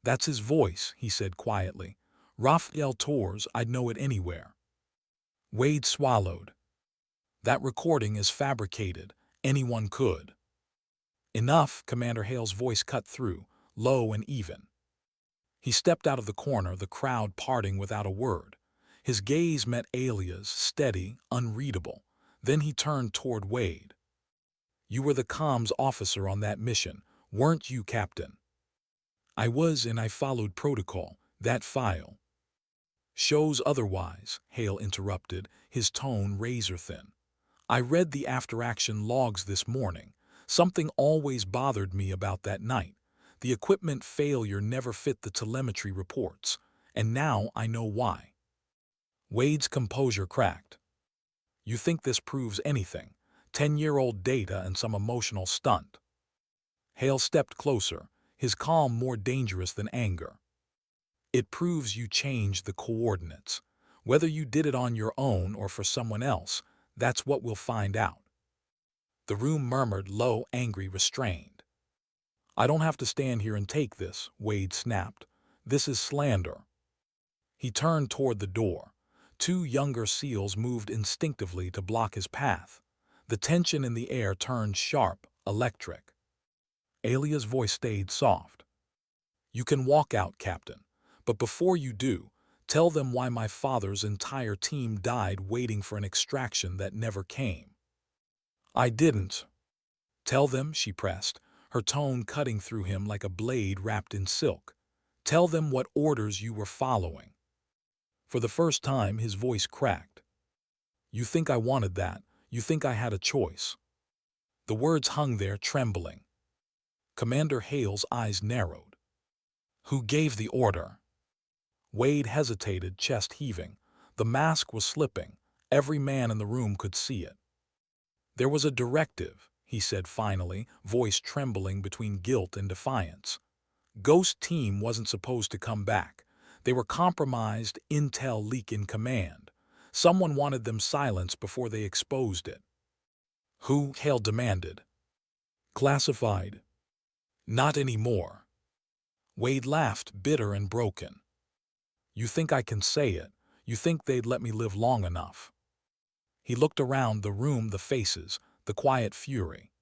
"That's his voice," he said quietly. "Rafael Torres, I'd know it anywhere." Wade swallowed. "That recording is fabricated. Anyone could." "Enough," Commander Hale's voice cut through, low and even. He stepped out of the corner, the crowd parting without a word. His gaze met Alia's, steady, unreadable. Then he turned toward Wade. "You were the comms officer on that mission, weren't you, Captain?" "I was, and I followed protocol. That file shows otherwise," Hale interrupted, his tone razor-thin. "I read the after-action logs this morning. Something always bothered me about that night. The equipment failure never fit the telemetry reports, and now I know why." Wade's composure cracked. "You think this proves anything? 10-year-old data and some emotional stunt?" Hale stepped closer, his calm more dangerous than anger. "It proves you changed the coordinates. Whether you did it on your own or for someone else, that's what we'll find out." The room murmured, low, angry, restrained. "I don't have to stand here and take this," Wade snapped. "This is slander." He turned toward the door. Two younger SEALs moved instinctively to block his path. The tension in the air turned sharp, electric. Alia's voice stayed soft. "You can walk out, Captain. But before you do, tell them why my father's entire team died waiting for an extraction that never came." "I didn't." "Tell them," she pressed, her tone cutting through him like a blade wrapped in silk. "Tell them what orders you were following." For the first time, his voice cracked. "You think I wanted that? You think I had a choice?" The words hung there, trembling. Commander Hale's eyes narrowed. "Who gave the order?" Wade hesitated, chest heaving. The mask was slipping. Every man in the room could see it. "There was a directive," he said finally, voice trembling between guilt and defiance. "Ghost team wasn't supposed to come back. They were compromised, intel leak in command. Someone wanted them silenced before they exposed it." "Who?" Hale demanded. "Classified." "Not anymore." Wade laughed, bitter and broken. "You think I can say it? You think they'd let me live long enough?" He looked around the room, the faces, the quiet fury.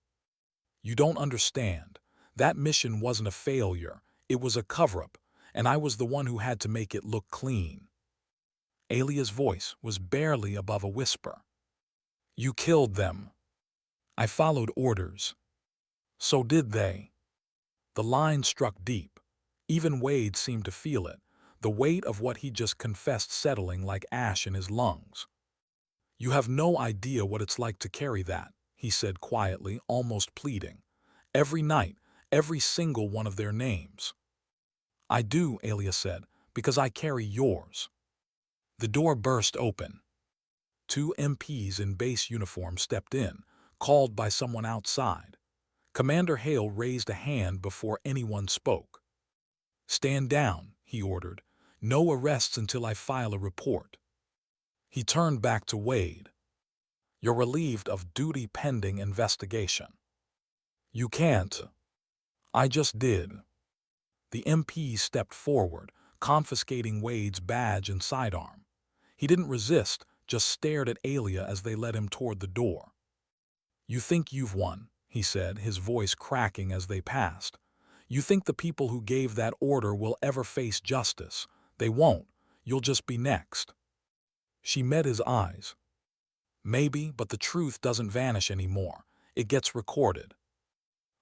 "You don't understand. That mission wasn't a failure. It was a cover-up, and I was the one who had to make it look clean." Alia's voice was barely above a whisper. "You killed them." "I followed orders." "So did they." The line struck deep. Even Wade seemed to feel it, the weight of what he just confessed settling like ash in his lungs. "You have no idea what it's like to carry that," he said quietly, almost pleading. "Every night, every single one of their names." "I do," Alia said, "because I carry yours." The door burst open. Two MPs in base uniform stepped in, called by someone outside. Commander Hale raised a hand before anyone spoke. "Stand down," he ordered. "No arrests until I file a report." He turned back to Wade. "You're relieved of duty pending investigation." "You can't." "I just did." The MP stepped forward, confiscating Wade's badge and sidearm. He didn't resist, just stared at Alia as they led him toward the door. "You think you've won," he said, his voice cracking as they passed. "You think the people who gave that order will ever face justice. They won't. You'll just be next." She met his eyes. "Maybe, but the truth doesn't vanish anymore. It gets recorded."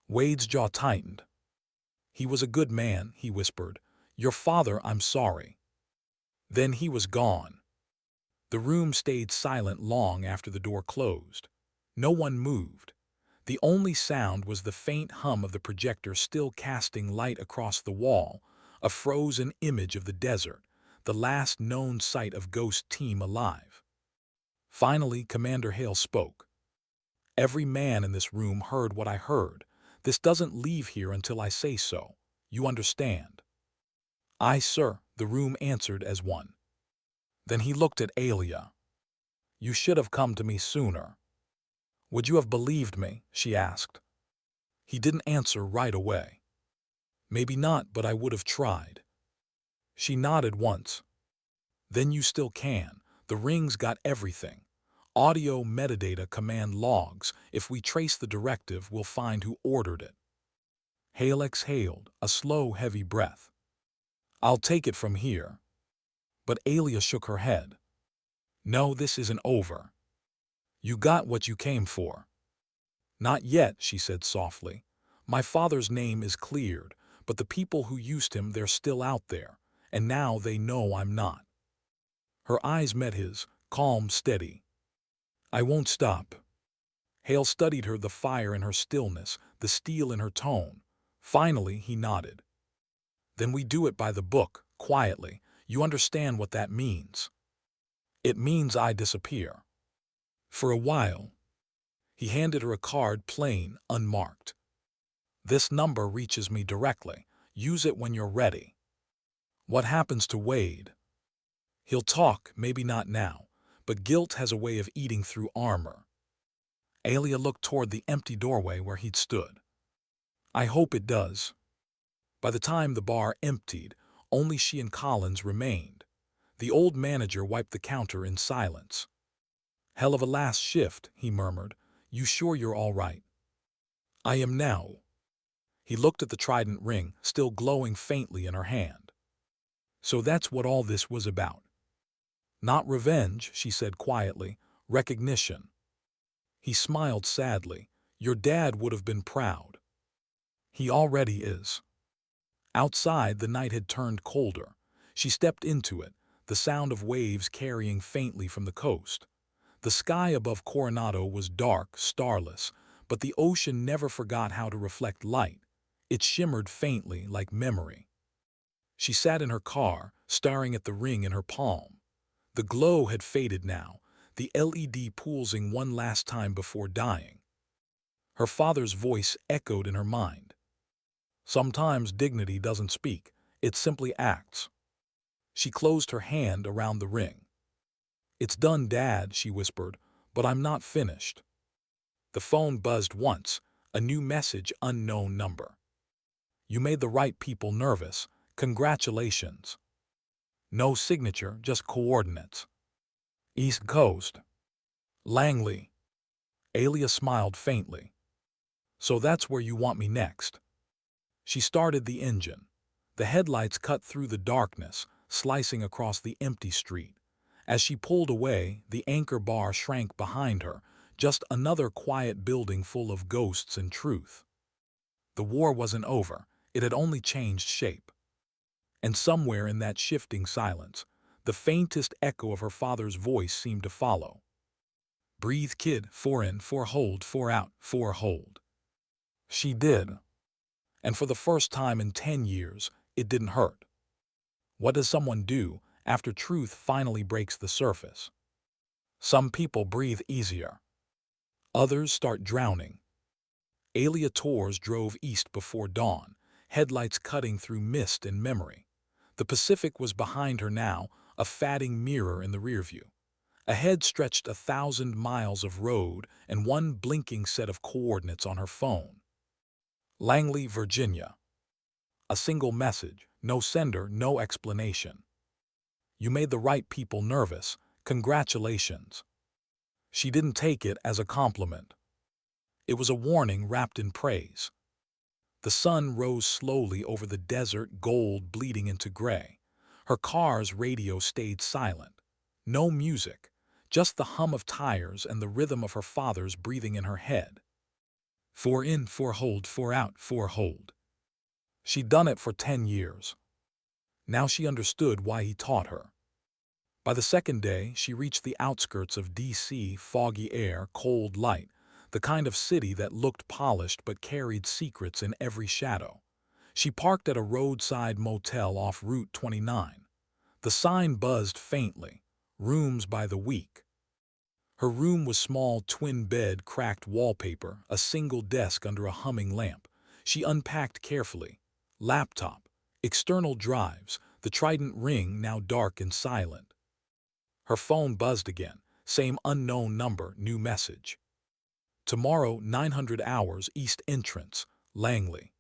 Wade's jaw tightened. "He was a good man," he whispered. "Your father, I'm sorry." Then he was gone. The room stayed silent long after the door closed. No one moved. The only sound was the faint hum of the projector still casting light across the wall, a frozen image of the desert, the last known sight of Ghost Team alive. Finally, Commander Hale spoke. "Every man in this room heard what I heard. This doesn't leave here until I say so. You understand?" "Aye, sir," the room answered as one. Then he looked at Alia. "You should have come to me sooner." "Would you have believed me?" she asked. He didn't answer right away. "Maybe not, but I would have tried." She nodded once. "Then you still can. The ring's got everything. Audio, metadata, command logs. If we trace the directive, we'll find who ordered it." Hale exhaled, a slow, heavy breath. I'll take it from here. But Alia shook her head. No, this isn't over. You got what you came for. Not yet, she said softly. My father's name is cleared, but the people who used him, they're still out there, and now they know I'm not. Her eyes met his, calm, steady. I won't stop. Hale studied her, the fire in her stillness, the steel in her tone. Finally, he nodded. Then we do it by the book, quietly. You understand what that means? It means I disappear. For a while. He handed her a card, plain, unmarked. This number reaches me directly. Use it when you're ready. What happens to Wade? He'll talk, maybe not now, but guilt has a way of eating through armor. Alia looked toward the empty doorway where he'd stood. I hope it does. By the time the bar emptied, only she and Collins remained. The old manager wiped the counter in silence. Hell of a last shift, he murmured. You sure you're all right? I am now. He looked at the Trident-Ring, still glowing faintly in her hand. So that's what all this was about. Not revenge, she said quietly, recognition. He smiled sadly. Your dad would have been proud. He already is. Outside, the night had turned colder. She stepped into it, the sound of waves carrying faintly from the coast. The sky above Coronado was dark, starless, but the ocean never forgot how to reflect light. It shimmered faintly, like memory. She sat in her car, staring at the ring in her palm. The glow had faded now, the LED pulsing one last time before dying. Her father's voice echoed in her mind. Sometimes dignity doesn't speak, it simply acts. She closed her hand around the ring. It's done, Dad, she whispered, but I'm not finished. The phone buzzed once, a new message, unknown number. You made the right people nervous. Congratulations. No signature, just coordinates. East Coast. Langley. Alia smiled faintly. So that's where you want me next. She started the engine. The headlights cut through the darkness, slicing across the empty street. As she pulled away, the anchor bar shrank behind her, just another quiet building full of ghosts and truth. The war wasn't over, it had only changed shape. And somewhere in that shifting silence, the faintest echo of her father's voice seemed to follow. Breathe, kid, 4 in, 4 hold, 4 out, 4 hold. She did. And for the first time in 10 years, it didn't hurt. What does someone do after truth finally breaks the surface? Some people breathe easier. Others start drowning. Alia Torres drove east before dawn, headlights cutting through mist and memory. The Pacific was behind her now, a fatting mirror in the rearview. Ahead stretched 1,000 miles of road and one blinking set of coordinates on her phone. Langley, Virginia. A single message, no sender, no explanation. You made the right people nervous. Congratulations. She didn't take it as a compliment. It was a warning wrapped in praise. The sun rose slowly over the desert, gold bleeding into gray. Her car's radio stayed silent. No music, just the hum of tires and the rhythm of her father's breathing in her head. 4 in, 4 hold, 4 out, 4 hold. She'd done it for 10 years. Now she understood why he taught her. By the second day, she reached the outskirts of D.C., foggy air, cold light, the kind of city that looked polished but carried secrets in every shadow. She parked at a roadside motel off Route 29. The sign buzzed faintly, rooms by the week. Her room was small, twin-bed, cracked wallpaper, a single desk under a humming lamp. She unpacked carefully. Laptop, external drives, the Trident-Ring now dark and silent. Her phone buzzed again, same unknown number, new message. Tomorrow, 900 hours, east entrance, Langley.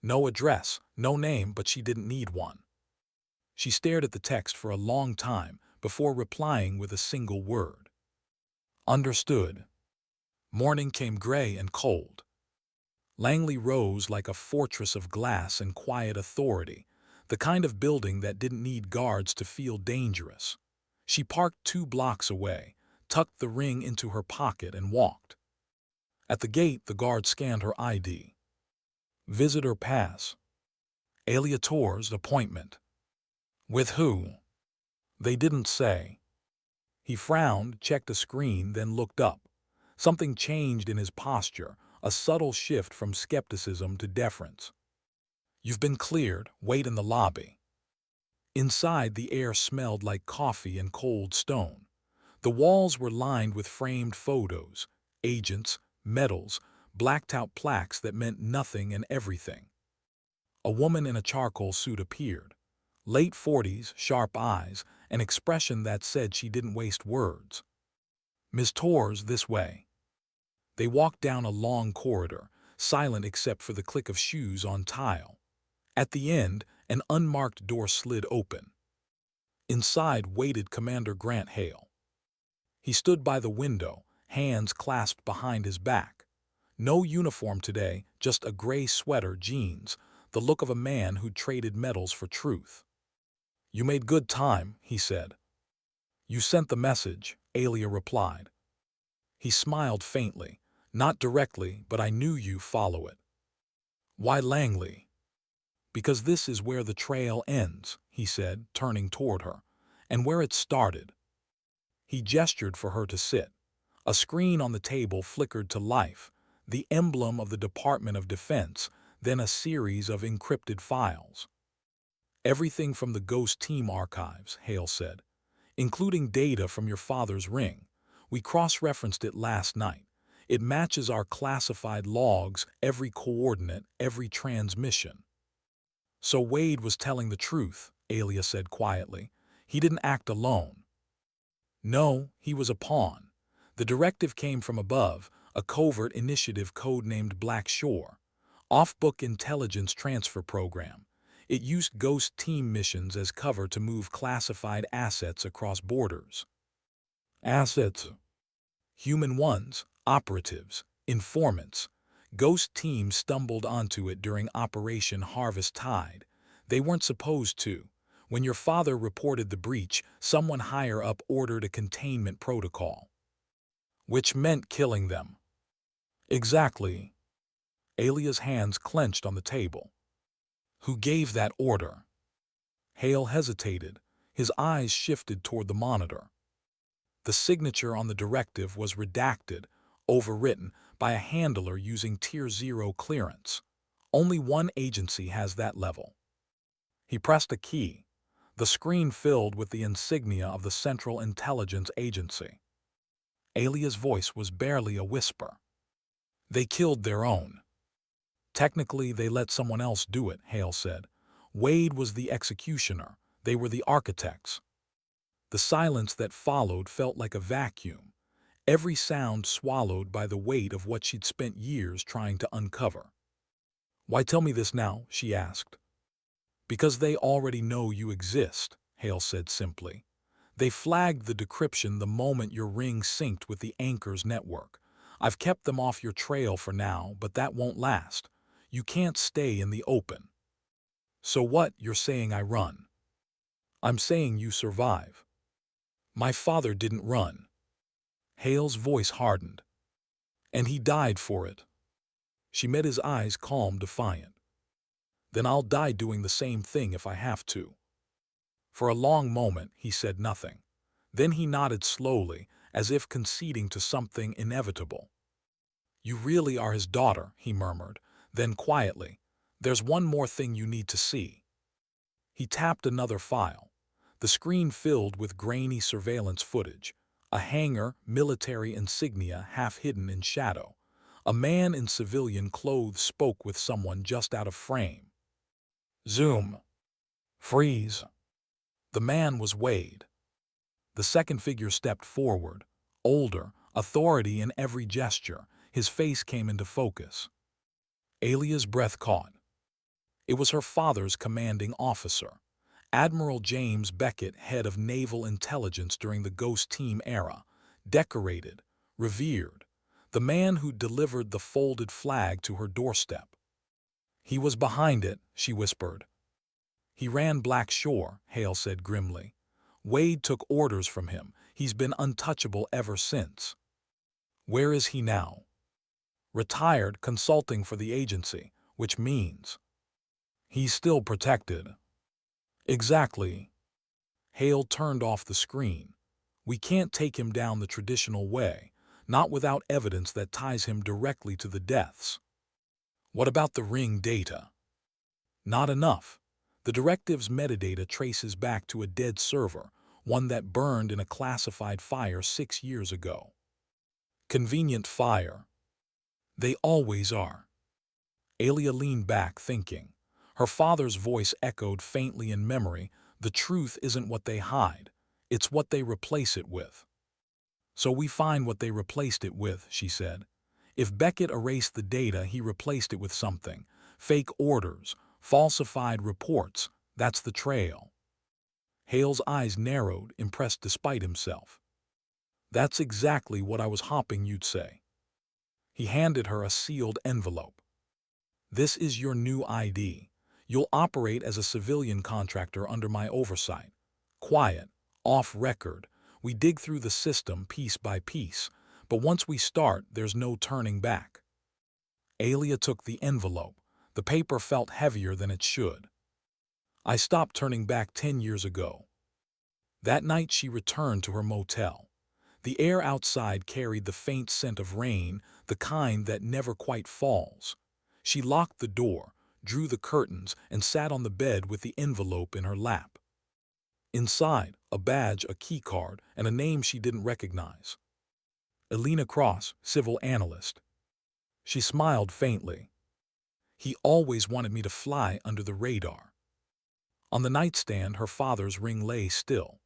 No address, no name, but she didn't need one. She stared at the text for a long time before replying with a single word. Understood. Morning came gray and cold. Langley rose like a fortress of glass and quiet authority. The the kind of building that didn't need guards to feel dangerous. She parked 2 blocks away, tucked the ring into her pocket and walked. At the gate, the guard scanned her ID. Visitor pass. Alia Torres appointment. With who? They didn't say. He frowned, checked a screen, then looked up. Something changed in his posture, a subtle shift from skepticism to deference. You've been cleared. Wait in the lobby. Inside, the air smelled like coffee and cold stone. The walls were lined with framed photos, agents, medals, blacked-out plaques that meant nothing and everything. A woman in a charcoal suit appeared. Late 40s, sharp eyes, an expression that said she didn't waste words. Miss Torres, this way. They walked down a long corridor, silent except for the click of shoes on tile. At the end, an unmarked door slid open. Inside waited Commander Grant Hale. He stood by the window, hands clasped behind his back. No uniform today, just a gray sweater, jeans, the look of a man who'd traded medals for truth. You made good time, he said. You sent the message, Alia replied. He smiled faintly. Not directly, but I knew you follow it. Why Langley? Because this is where the trail ends, he said, turning toward her, and where it started. He gestured for her to sit. A screen on the table flickered to life, the emblem of the Department of Defense, then a series of encrypted files. Everything from the Ghost Team archives, Hale said, including data from your father's ring. We cross-referenced it last night. It matches our classified logs, every coordinate, every transmission. So Wade was telling the truth, Alia said quietly. He didn't act alone. No, he was a pawn. The directive came from above, a covert initiative codenamed Black Shore, off-book intelligence transfer program. It used Ghost Team missions as cover to move classified assets across borders. Assets? Human ones, operatives, informants. Ghost Team stumbled onto it during Operation Harvest Tide. They weren't supposed to. When your father reported the breach, someone higher up ordered a containment protocol. Which meant killing them. Exactly. Alia's hands clenched on the table. Who gave that order? Hale hesitated. His eyes shifted toward the monitor. The signature on the directive was redacted, overwritten by a handler using Tier 0 clearance. Only one agency has that level. He pressed a key. The screen filled with the insignia of the Central Intelligence Agency. Alia's voice was barely a whisper. They killed their own. Technically, they let someone else do it, Hale said. Wade was the executioner. They were the architects. The silence that followed felt like a vacuum, every sound swallowed by the weight of what she'd spent years trying to uncover. Why tell me this now? She asked. Because they already know you exist, Hale said simply. They flagged the decryption the moment your ring synced with the Anchor's network. I've kept them off your trail for now, but that won't last. You can't stay in the open. So what? You're saying I run? I'm saying you survive. My father didn't run. Hale's voice hardened. And he died for it. She met his eyes, calm, defiant. Then I'll die doing the same thing if I have to. For a long moment, he said nothing. Then he nodded slowly, as if conceding to something inevitable. You really are his daughter, he murmured. Then quietly, there's one more thing you need to see. He tapped another file. The screen filled with grainy surveillance footage. A hangar, military insignia half hidden in shadow. A man in civilian clothes spoke with someone just out of frame. Zoom. Freeze. The man was Wade. The second figure stepped forward, older, authority in every gesture. His face came into focus. Alia's breath caught. It was her father's commanding officer, Admiral James Beckett, head of naval intelligence during the Ghost Team era, decorated, revered, the man who delivered the folded flag to her doorstep. He was behind it, she whispered. He ran Black Shore, Hale said grimly. Wade took orders from him. He's been untouchable ever since. Where is he now? Retired, consulting for the agency, which means he's still protected. Exactly. Hale turned off the screen. We can't take him down the traditional way, not without evidence that ties him directly to the deaths. What about the ring data? Not enough. The directive's metadata traces back to a dead server, one that burned in a classified fire 6 years ago. Convenient fire. They always are. Alia leaned back, thinking. Her father's voice echoed faintly in memory. The truth isn't what they hide, it's what they replace it with. So we find what they replaced it with, she said. If Beckett erased the data, he replaced it with something. Fake orders, falsified reports, that's the trail. Hale's eyes narrowed, impressed despite himself. That's exactly what I was hoping you'd say. He handed her a sealed envelope. This is your new ID. You'll operate as a civilian contractor under my oversight. Quiet, off record. We dig through the system piece by piece, but once we start, there's no turning back. Alia took the envelope. The paper felt heavier than it should. I stopped turning back 10 years ago. That night she returned to her motel. The air outside carried the faint scent of rain, the kind that never quite falls. She locked the door, drew the curtains, and sat on the bed with the envelope in her lap. Inside, a badge, a key card, and a name she didn't recognize. Elena Cross, civil analyst. She smiled faintly. He always wanted me to fly under the radar. On the nightstand, her father's ring lay still.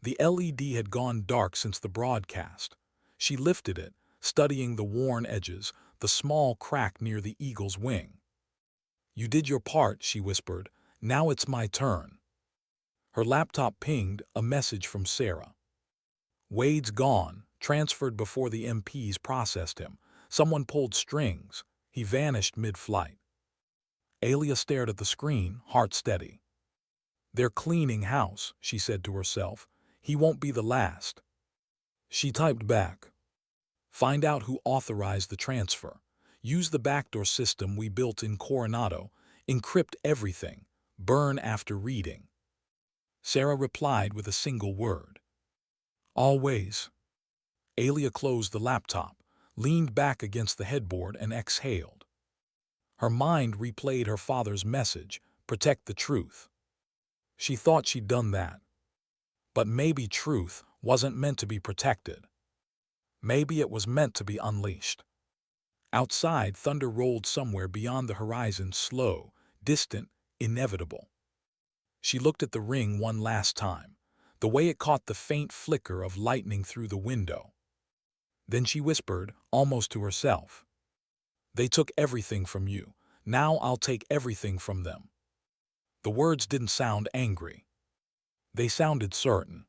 The LED had gone dark since the broadcast. She lifted it, studying the worn edges, the small crack near the eagle's wing. You did your part, she whispered. Now it's my turn. Her laptop pinged, a message from Sarah. Wade's gone, transferred before the MPs processed him. Someone pulled strings. He vanished mid-flight. Alia stared at the screen, heart steady. They're cleaning house, she said to herself. He won't be the last. She typed back. Find out who authorized the transfer. Use the backdoor system we built in Coronado. Encrypt everything. Burn after reading. Sarah replied with a single word. Always. Alia closed the laptop, leaned back against the headboard, and exhaled. Her mind replayed her father's message, protect the truth. She thought she'd done that. But maybe truth wasn't meant to be protected. Maybe it was meant to be unleashed. Outside, thunder rolled somewhere beyond the horizon, slow, distant, inevitable. She looked at the ring one last time, the way it caught the faint flicker of lightning through the window. Then she whispered, almost to herself, They took everything from you. Now I'll take everything from them. The words didn't sound angry. They sounded certain.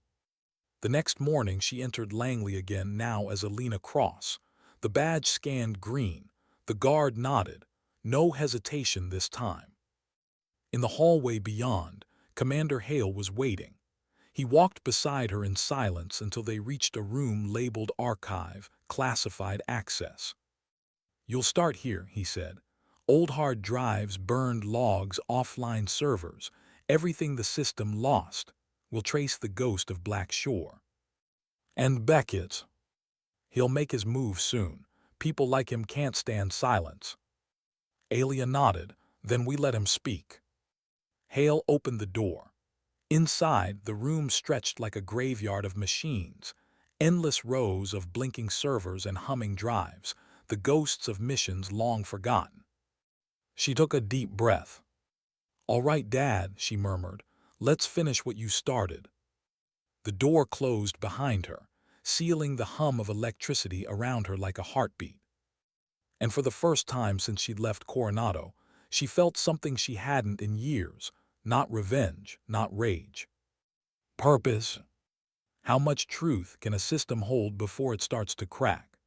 The next morning she entered Langley again, now as Elena Cross. The badge scanned green. The guard nodded. No hesitation this time. In the hallway beyond, Commander Hale was waiting. He walked beside her in silence until they reached a room labeled Archive, Classified Access. You'll start here, he said. Old hard drives, burned logs, offline servers, everything the system lost. Will trace the ghost of Black Shore. And Beckett. He'll make his move soon. People like him can't stand silence. Alia nodded, then we let him speak. Hale opened the door. Inside, the room stretched like a graveyard of machines, endless rows of blinking servers and humming drives, the ghosts of missions long forgotten. She took a deep breath. All right, Dad, she murmured. Let's finish what you started. The door closed behind her, sealing the hum of electricity around her like a heartbeat. And for the first time since she'd left Coronado, she felt something she hadn't in years. Not revenge, not rage. Purpose. How much truth can a system hold before it starts to crack?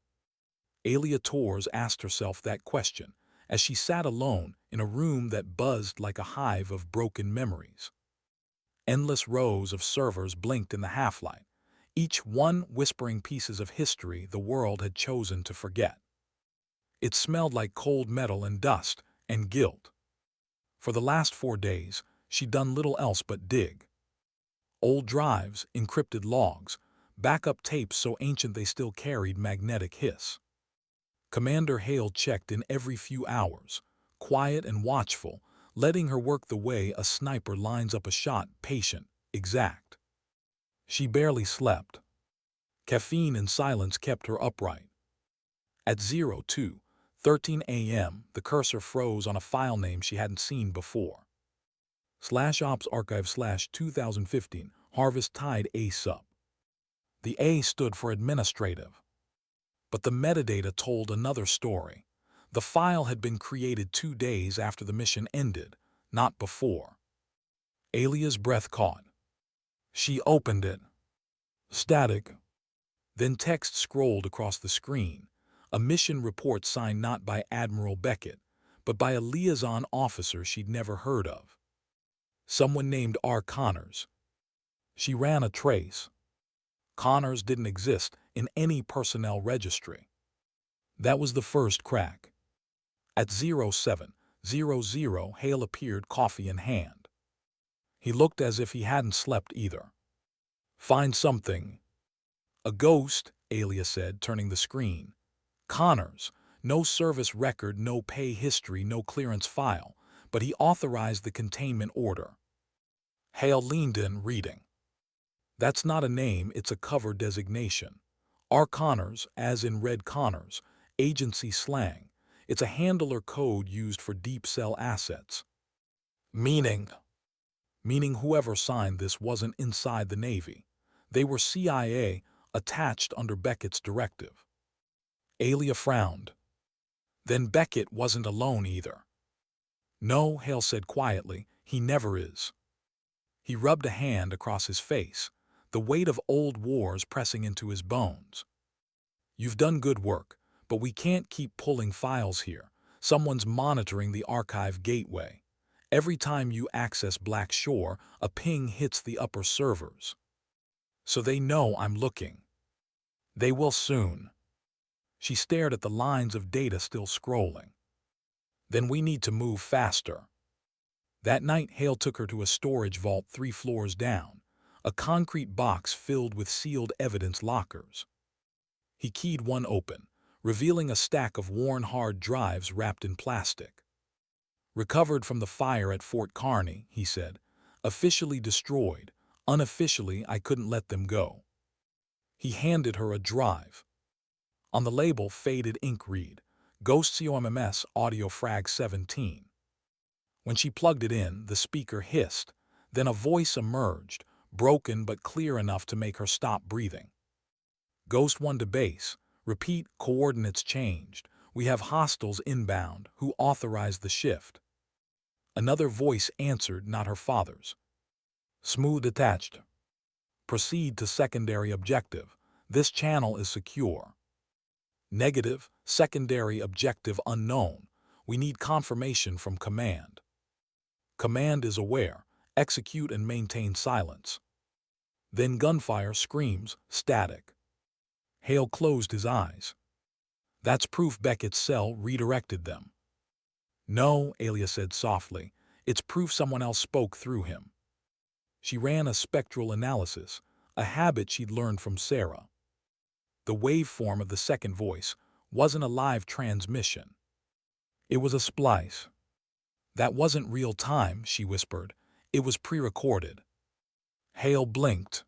Alia Torres asked herself that question as she sat alone in a room that buzzed like a hive of broken memories. Endless rows of servers blinked in the half-light, each one whispering pieces of history the world had chosen to forget. It smelled like cold metal and dust and guilt. For the last 4 days, she'd done little else but dig. Old drives, encrypted logs, backup tapes so ancient they still carried magnetic hiss. Commander Hale checked in every few hours, quiet and watchful, letting her work the way a sniper lines up a shot, patient, exact. She barely slept. Caffeine and silence kept her upright. At 02:13 a.m., the cursor froze on a file name she hadn't seen before. /ops archive /2015 Harvest Tide A sub. The A stood for administrative. But the metadata told another story. The file had been created 2 days after the mission ended, not before. Alia's breath caught. She opened it. Static. Then text scrolled across the screen, a mission report signed not by Admiral Beckett, but by a liaison officer she'd never heard of. Someone named R. Connors. She ran a trace. Connors didn't exist in any personnel registry. That was the first crack. At 07:00, Hale appeared, coffee in hand. He looked as if he hadn't slept either. Find something. A ghost, Alia said, turning the screen. Connors. No service record, no pay history, no clearance file, but he authorized the containment order. Hale leaned in, reading. That's not a name, it's a cover designation. R. Connors, as in Red Connors, agency slang. It's a handler code used for deep cell assets. Meaning whoever signed this wasn't inside the Navy. They were CIA, attached under Beckett's directive. Alia frowned. Then Beckett wasn't alone either. No, Hale said quietly, he never is. He rubbed a hand across his face, the weight of old wars pressing into his bones. You've done good work, but we can't keep pulling files here. Someone's monitoring the archive gateway. Every time you access Black Shore, a ping hits the upper servers. So they know I'm looking. They will soon. She stared at the lines of data still scrolling. Then we need to move faster. That night, Hale took her to a storage vault 3 floors down, a concrete box filled with sealed evidence lockers. He keyed one open, revealing a stack of worn hard drives wrapped in plastic. Recovered from the fire at Fort Kearny, he said. Officially destroyed. Unofficially, I couldn't let them go. He handed her a drive. On the label, faded ink read, Ghost COMMS Audio Frag 17. When she plugged it in, the speaker hissed. Then a voice emerged, broken but clear enough to make her stop breathing. Ghost 1 to base. Repeat, coordinates changed. We have hostiles inbound who authorized the shift. Another voice answered, not her father's. Smooth attached. Proceed to secondary objective. This channel is secure. Negative, secondary objective unknown. We need confirmation from command. Command is aware. Execute and maintain silence. Then gunfire, screams, static. Hale closed his eyes. That's proof Beckett's cell redirected them. No, Alia said softly. It's proof someone else spoke through him. She ran a spectral analysis, a habit she'd learned from Sarah. The waveform of the second voice wasn't a live transmission. It was a splice. That wasn't real time, she whispered. It was pre-recorded. Hale blinked.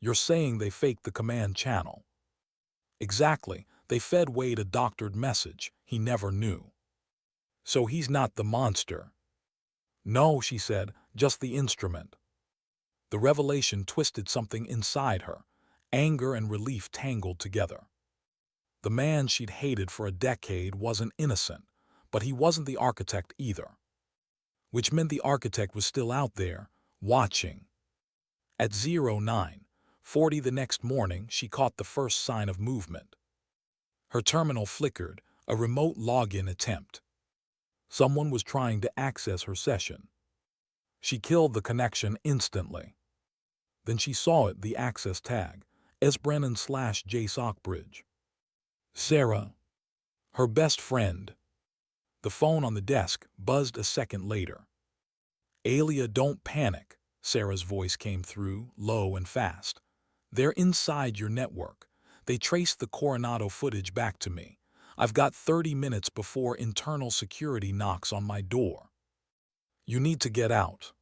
You're saying they faked the command channel. Exactly. They fed Wade a doctored message he never knew. So he's not the monster. No, she said, just the instrument. The revelation twisted something inside her, anger and relief tangled together. The man she'd hated for a decade wasn't innocent, but he wasn't the architect either. Which meant the architect was still out there, watching. At 09:40 the next morning, she caught the first sign of movement. Her terminal flickered, a remote login attempt. Someone was trying to access her session. She killed the connection instantly. Then she saw it, the access tag, S. Brennan/J. Sockbridge. Sarah, her best friend. The phone on the desk buzzed a second later. Alia, don't panic, Sarah's voice came through, low and fast. They're inside your network. They traced the Coronado footage back to me. I've got 30 minutes before internal security knocks on my door. You need to get out.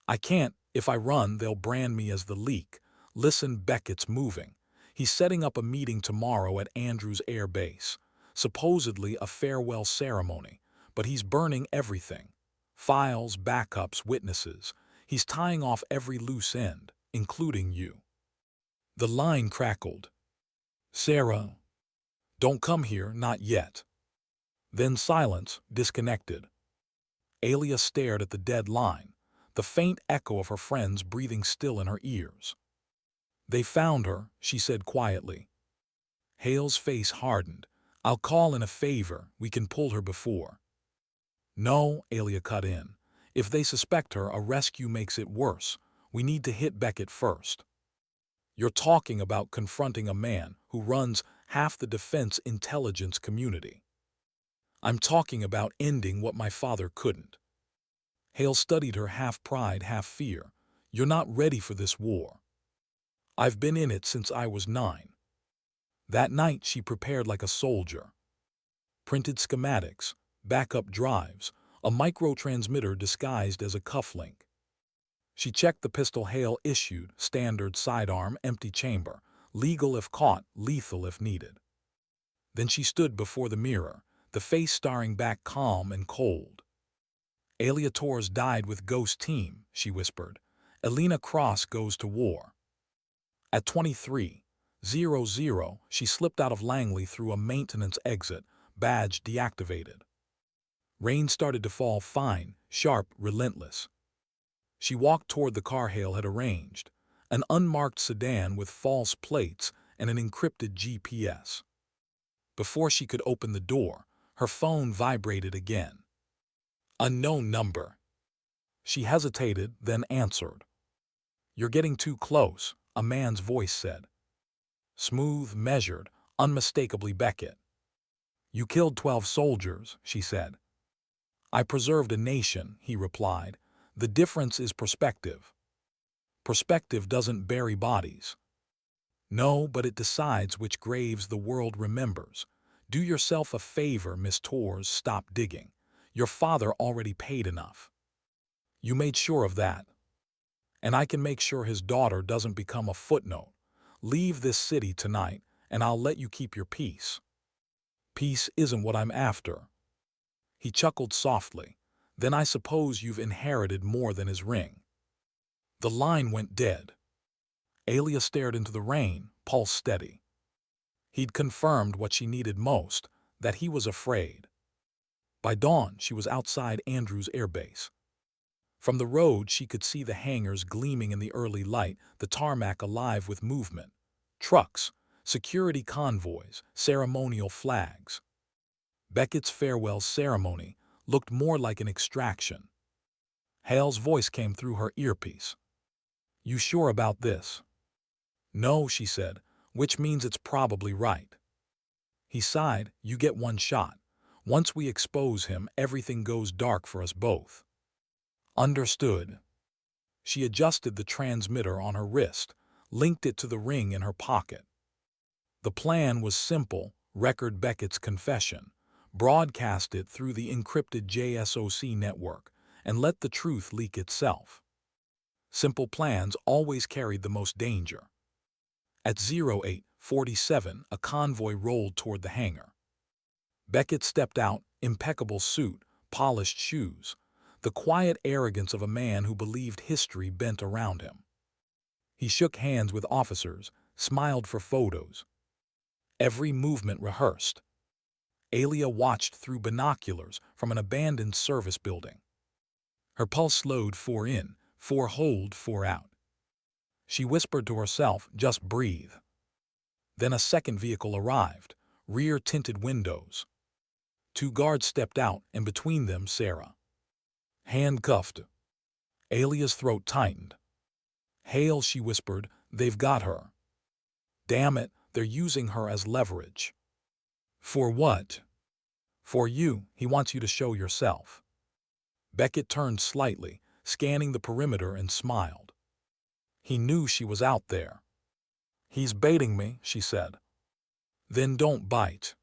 I can't. If I run, they'll brand me as the leak. Listen, Beckett's moving. He's setting up a meeting tomorrow at Andrews Air Base. Supposedly a farewell ceremony, but he's burning everything. Files, backups, witnesses. He's tying off every loose end, including you. The line crackled. Sarah, don't come here, not yet. Then silence, disconnected. Alia stared at the dead line, the faint echo of her friends breathing still in her ears. They found her, she said quietly. Hale's face hardened. I'll call in a favor, we can pull her before. No, Alia cut in. If they suspect her, a rescue makes it worse. We need to hit Beckett first. You're talking about confronting a man who runs half the defense intelligence community. I'm talking about ending what my father couldn't. Hale studied her, half pride, half fear. You're not ready for this war. I've been in it since I was 9. That night she prepared like a soldier. Printed schematics, backup drives, a microtransmitter disguised as a cufflink. She checked the pistol Hale issued, standard sidearm, empty chamber, legal if caught, lethal if needed. Then she stood before the mirror, the face staring back calm and cold. Alia Torres died with Ghost Team, she whispered. Elena Cross goes to war. At 23:00, she slipped out of Langley through a maintenance exit, badge deactivated. Rain started to fall, fine, sharp, relentless. She walked toward the car Hale had arranged, an unmarked sedan with false plates and an encrypted GPS. Before she could open the door, her phone vibrated again. Unknown number. She hesitated, then answered. You're getting too close, a man's voice said. Smooth, measured, unmistakably Beckett. You killed 12 soldiers, she said. I preserved a nation, he replied. The difference is perspective. Perspective doesn't bury bodies. No, but it decides which graves the world remembers. Do yourself a favor, Miss Torres, stop digging. Your father already paid enough. You made sure of that. And I can make sure his daughter doesn't become a footnote. Leave this city tonight, and I'll let you keep your peace. Peace isn't what I'm after. He chuckled softly. Then I suppose you've inherited more than his ring. The line went dead. Alia stared into the rain, pulse steady. He'd confirmed what she needed most, that he was afraid. By dawn, she was outside Andrews Air Base. From the road, she could see the hangars gleaming in the early light, the tarmac alive with movement. Trucks, security convoys, ceremonial flags. Beckett's farewell ceremony looked more like an extraction. Hale's voice came through her earpiece. You sure about this? No, she said, which means it's probably right. He sighed. You get one shot. Once we expose him, everything goes dark for us both. Understood. She adjusted the transmitter on her wrist, linked it to the ring in her pocket. The plan was simple: record Beckett's confession, broadcast it through the encrypted JSOC network, and let the truth leak itself. Simple plans always carried the most danger. At 08:47, a convoy rolled toward the hangar. Beckett stepped out, impeccable suit, polished shoes, the quiet arrogance of a man who believed history bent around him. He shook hands with officers, smiled for photos. Every movement rehearsed. Alia watched through binoculars from an abandoned service building. Her pulse slowed, 4 in, 4 hold, 4 out. She whispered to herself, just breathe. Then a second vehicle arrived, rear-tinted windows. 2 guards stepped out, and between them Sarah. Handcuffed. Alia's throat tightened. "Hale," she whispered, "they've got her. Damn it, they're using her as leverage." "For what?" "For you. He wants you to show yourself." Beckett turned slightly, scanning the perimeter, and smiled. He knew she was out there. "He's baiting me," she said. "Then don't bite."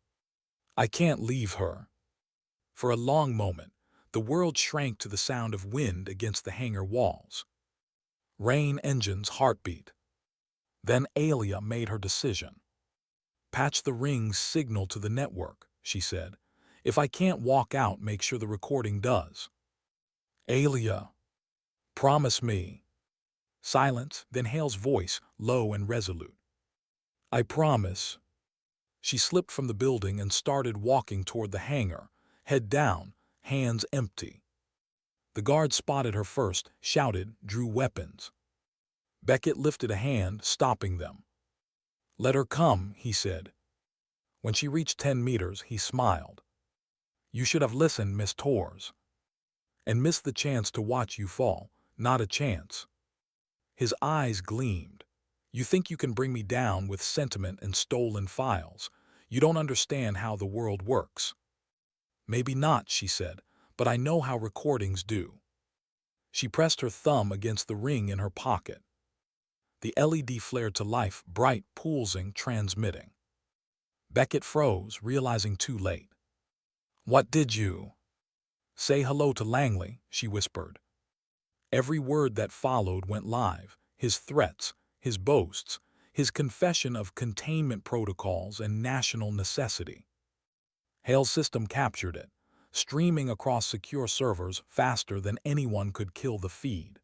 "I can't leave her." For a long moment, the world shrank to the sound of wind against the hangar walls. Rain engines' heartbeat. Then Alia made her decision. "Patch the ring's signal to the network," she said. "If I can't walk out, make sure the recording does." "Alia, promise me." Silence, then Hale's voice, low and resolute. "I promise." She slipped from the building and started walking toward the hangar, head down, hands empty. The guards spotted her first, shouted, drew weapons. Beckett lifted a hand, stopping them. "Let her come," he said. When she reached 10 meters, he smiled. "You should have listened, Miss Torres. And missed the chance to watch you fall. Not a chance." His eyes gleamed. "You think you can bring me down with sentiment and stolen files. You don't understand how the world works." "Maybe not," she said, "but I know how recordings do." She pressed her thumb against the ring in her pocket. The LED flared to life, bright, pulsing, transmitting. Beckett froze, realizing too late. "What did you?" "Say hello to Langley," she whispered. Every word that followed went live, his threats, his boasts, his confession of containment protocols and national necessity. Hale's system captured it, streaming across secure servers faster than anyone could kill the feed.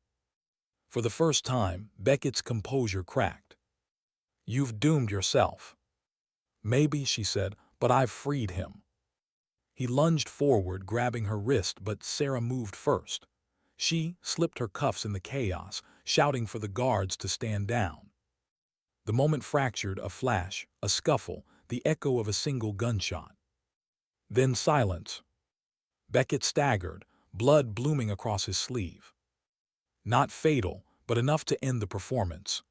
For the first time, Beckett's composure cracked. "You've doomed yourself." "Maybe," she said, "but I've freed him." He lunged forward, grabbing her wrist, but Sarah moved first. She slipped her cuffs in the chaos, shouting for the guards to stand down. The moment fractured, a flash, a scuffle, the echo of a single gunshot. Then silence. Beckett staggered, blood blooming across his sleeve. Not fatal, but enough to end the performance.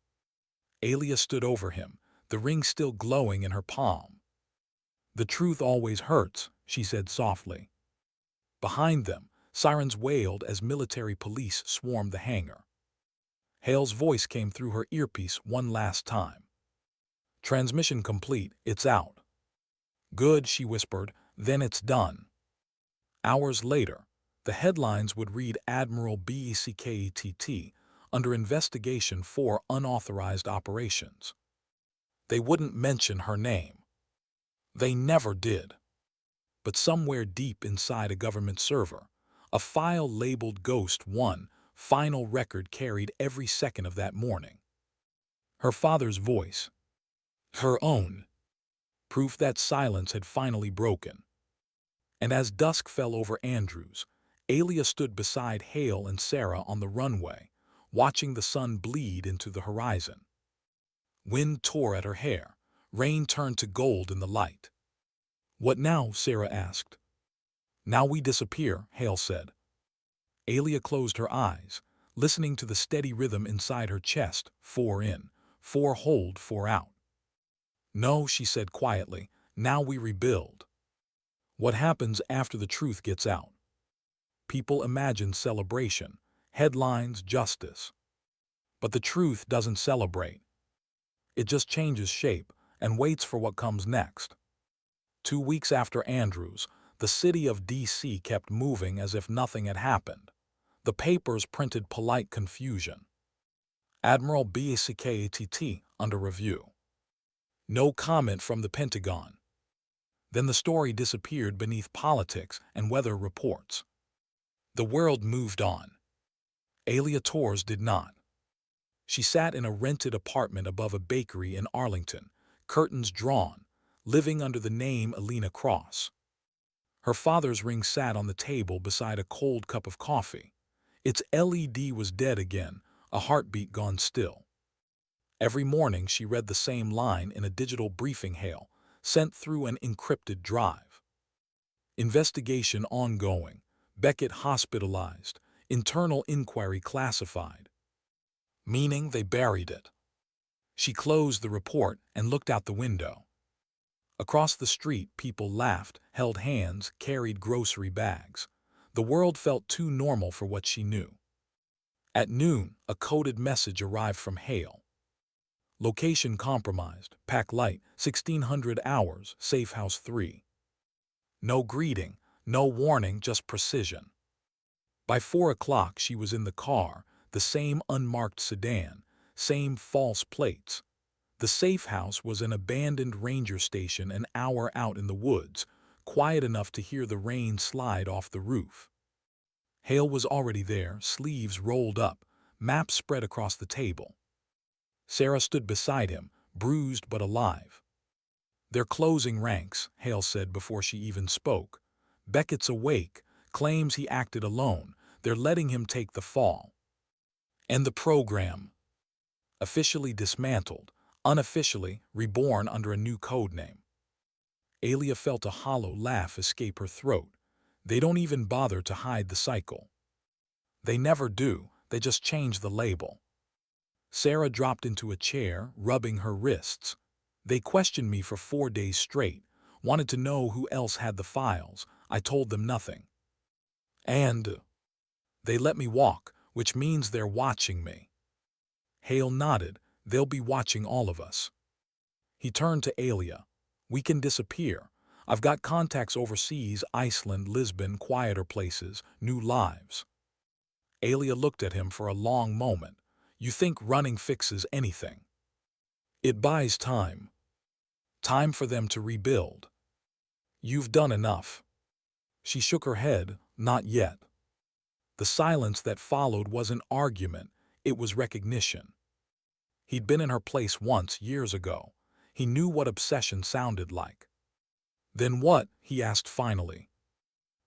Alia stood over him, the ring still glowing in her palm. "The truth always hurts," she said softly. Behind them, sirens wailed as military police swarmed the hangar. Hale's voice came through her earpiece one last time. "Transmission complete, it's out." "Good," she whispered, "then it's done." Hours later, the headlines would read Admiral Beckett under investigation for unauthorized operations. They wouldn't mention her name. They never did. But somewhere deep inside a government server, a file labeled Ghost 1, final record carried every second of that morning. Her father's voice. Her own. Proof that silence had finally broken. And as dusk fell over Andrews, Alia stood beside Hale and Sarah on the runway, watching the sun bleed into the horizon. Wind tore at her hair. Rain turned to gold in the light. "What now?" Sarah asked. "Now we disappear," Hale said. Alia closed her eyes, listening to the steady rhythm inside her chest, 4 in, 4 hold, 4 out. "No," she said quietly, "now we rebuild." What happens after the truth gets out? People imagine celebration, headlines, justice. But the truth doesn't celebrate. It just changes shape and waits for what comes next. 2 weeks after Andrews, the city of D.C. kept moving as if nothing had happened. The papers printed polite confusion. Admiral Beckett under review. No comment from the Pentagon. Then the story disappeared beneath politics and weather reports. The world moved on. Alia Torres did not. She sat in a rented apartment above a bakery in Arlington, curtains drawn, living under the name Elena Cross. Her father's ring sat on the table beside a cold cup of coffee. Its LED was dead again, a heartbeat gone still. Every morning she read the same line in a digital briefing Hale, sent through an encrypted drive. Investigation ongoing. Beckett hospitalized. Internal inquiry classified. Meaning they buried it. She closed the report and looked out the window. Across the street, people laughed, held hands, carried grocery bags. The world felt too normal for what she knew. At noon, a coded message arrived from Hale. Location compromised, pack light, 1600 hours, safe house 3. No greeting, no warning, just precision. By 4 o'clock she was in the car, the same unmarked sedan, same false plates. The safe house was an abandoned ranger station an hour out in the woods, quiet enough to hear the rain slide off the roof. Hale was already there, sleeves rolled up, map spread across the table. Sarah stood beside him, bruised but alive. "They're closing ranks," Hale said before she even spoke. "Beckett's awake, claims he acted alone. They're letting him take the fall." And the program? Officially dismantled, unofficially reborn under a new code name. Alia felt a hollow laugh escape her throat. They don't even bother to hide the cycle. They never do, they just change the label. Sarah dropped into a chair, rubbing her wrists. "They questioned me for 4 days straight, wanted to know who else had the files. I told them nothing. And they let me walk, which means they're watching me." Hale nodded. "They'll be watching all of us." He turned to Alia. "We can disappear. I've got contacts overseas, Iceland, Lisbon, quieter places, new lives." Alia looked at him for a long moment. "You think running fixes anything?" "It buys time. Time for them to rebuild." "You've done enough." She shook her head. "Not yet." The silence that followed wasn't argument, it was recognition. He'd been in her place once, years ago. He knew what obsession sounded like. "Then what?" he asked finally.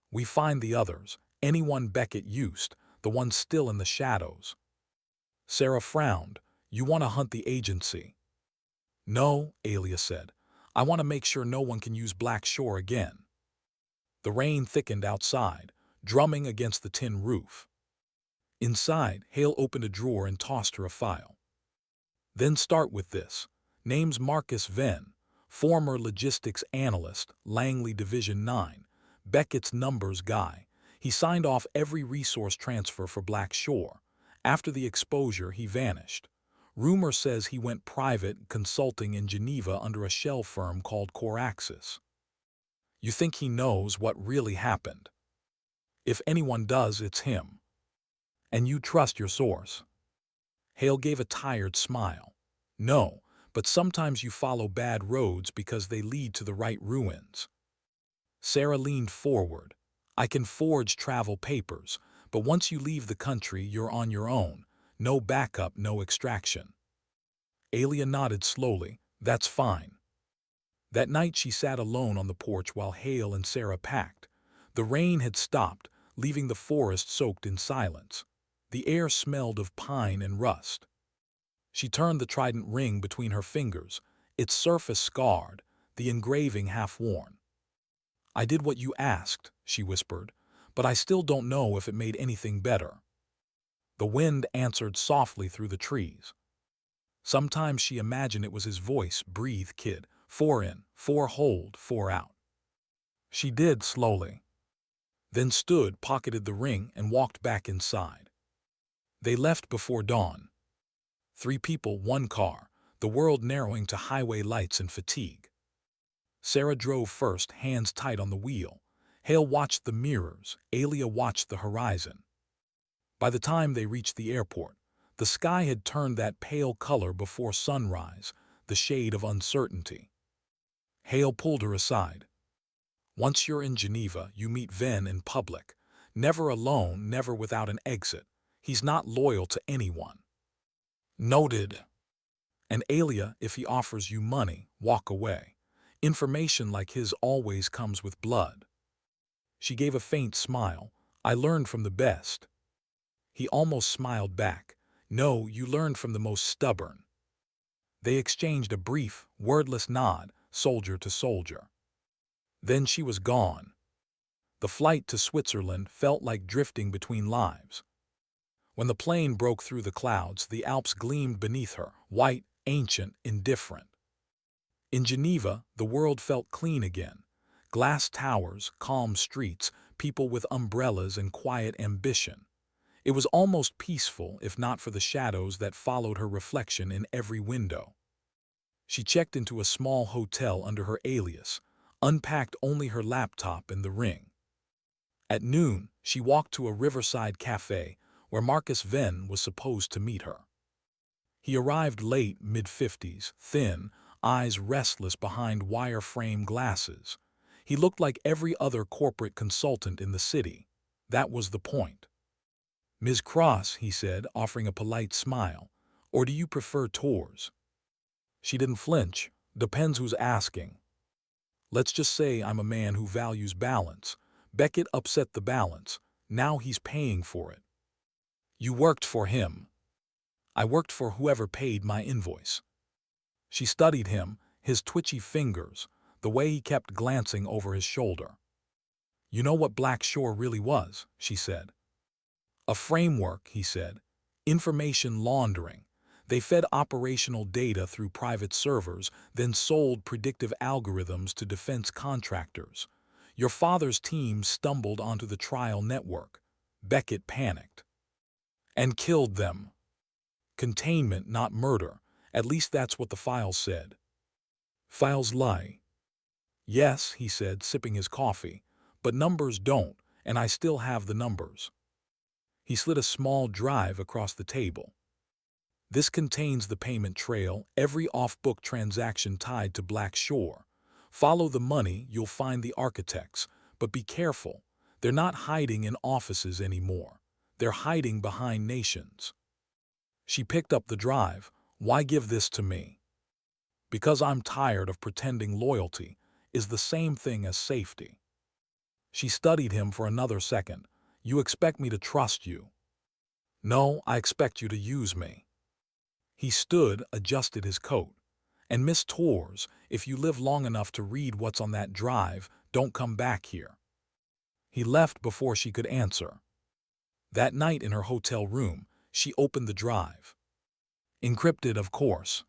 "We find the others, anyone Beckett used, the ones still in the shadows." Sarah frowned. "You want to hunt the agency?" "No," Alia said. "I want to make sure no one can use Black Shore again." The rain thickened outside, drumming against the tin roof. Inside, Hale opened a drawer and tossed her a file. "Then start with this. Name's Marcus Venn, former logistics analyst, Langley Division 9, Beckett's numbers guy. He signed off every resource transfer for Black Shore. After the exposure, he vanished. Rumor says he went private, consulting in Geneva under a shell firm called Coraxis. You think he knows what really happened? If anyone does, it's him. And you trust your source?" Hale gave a tired smile. "No, but sometimes you follow bad roads because they lead to the right ruins." Sarah leaned forward. "I can forge travel papers, but once you leave the country, you're on your own. No backup, no extraction." Alia nodded slowly. "That's fine." That night she sat alone on the porch while Hale and Sarah packed. The rain had stopped, leaving the forest soaked in silence. The air smelled of pine and rust. She turned the Trident-Ring between her fingers, its surface scarred, the engraving half-worn. "I did what you asked," she whispered, "but I still don't know if it made anything better." The wind answered softly through the trees. Sometimes she imagined it was his voice. "Breathe, kid. 4 in, 4 hold, 4 out." She did slowly. Then stood, pocketed the ring, and walked back inside. They left before dawn. 3 people, 1 car, the world narrowing to highway lights and fatigue. Sarah drove first, hands tight on the wheel. Hale watched the mirrors, Alia watched the horizon. By the time they reached the airport, the sky had turned that pale color before sunrise, the shade of uncertainty. Hale pulled her aside. "Once you're in Geneva, you meet Venn in public. Never alone, never without an exit. He's not loyal to anyone." "Noted." "And Alia, if he offers you money, walk away. Information like his always comes with blood." She gave a faint smile. "I learned from the best." He almost smiled back. "No, you learned from the most stubborn." They exchanged a brief, wordless nod, soldier to soldier. Then she was gone. The flight to Switzerland felt like drifting between lives. When the plane broke through the clouds, the Alps gleamed beneath her, white, ancient, indifferent. In Geneva, the world felt clean again. Glass towers, calm streets, people with umbrellas and quiet ambition. It was almost peaceful, if not for the shadows that followed her reflection in every window. She checked into a small hotel under her alias, unpacked only her laptop and the ring. At noon, she walked to a riverside cafe where Marcus Venn was supposed to meet her. He arrived late, mid-50s, thin, eyes restless behind wire-frame glasses. He looked like every other corporate consultant in the city. That was the point. "Ms. Cross," he said, offering a polite smile, "or do you prefer tours?" She didn't flinch. "Depends who's asking. Let's just say I'm a man who values balance. Beckett upset the balance. Now he's paying for it." "You worked for him." "I worked for whoever paid my invoice." She studied him, his twitchy fingers, the way he kept glancing over his shoulder. "You know what Black Shore really was," she said. "A framework," he said. "Information laundering. They fed operational data through private servers, then sold predictive algorithms to defense contractors. Your father's team stumbled onto the trial network. Beckett panicked. And killed them. Containment, not murder. At least that's what the files said." "Files lie." "Yes," he said, sipping his coffee, "but numbers don't, and I still have the numbers." He slid a small drive across the table. "This contains the payment trail, every off-book transaction tied to Black Shore. Follow the money, you'll find the architects, but be careful. They're not hiding in offices anymore. They're hiding behind nations." She picked up the drive. "Why give this to me?" "Because I'm tired of pretending loyalty is the same thing as safety." She studied him for another second. "You expect me to trust you?" "No, I expect you to use me." He stood, adjusted his coat. "And Miss Torres, if you live long enough to read what's on that drive, don't come back here." He left before she could answer. That night in her hotel room, she opened the drive. Encrypted, of course.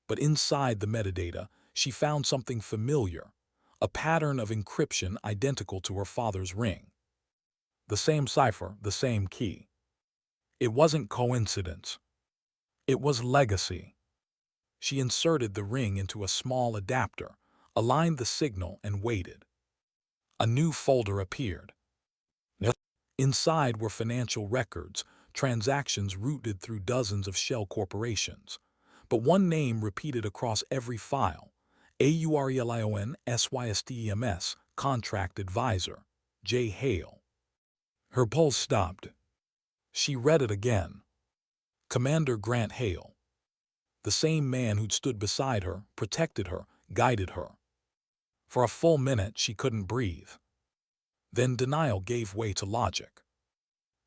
But inside the metadata, she found something familiar, a pattern of encryption identical to her father's ring. The same cipher, the same key. It wasn't coincidence. It was legacy. She inserted the ring into a small adapter, aligned the signal, and waited. A new folder appeared. Inside were financial records, transactions routed through dozens of shell corporations. But one name repeated across every file: AURELION-SYSTEMS, Contract Advisor, J. Hale. Her pulse stopped. She read it again. Commander Grant Hale. The same man who'd stood beside her, protected her, guided her. For a full minute she couldn't breathe. Then denial gave way to logic.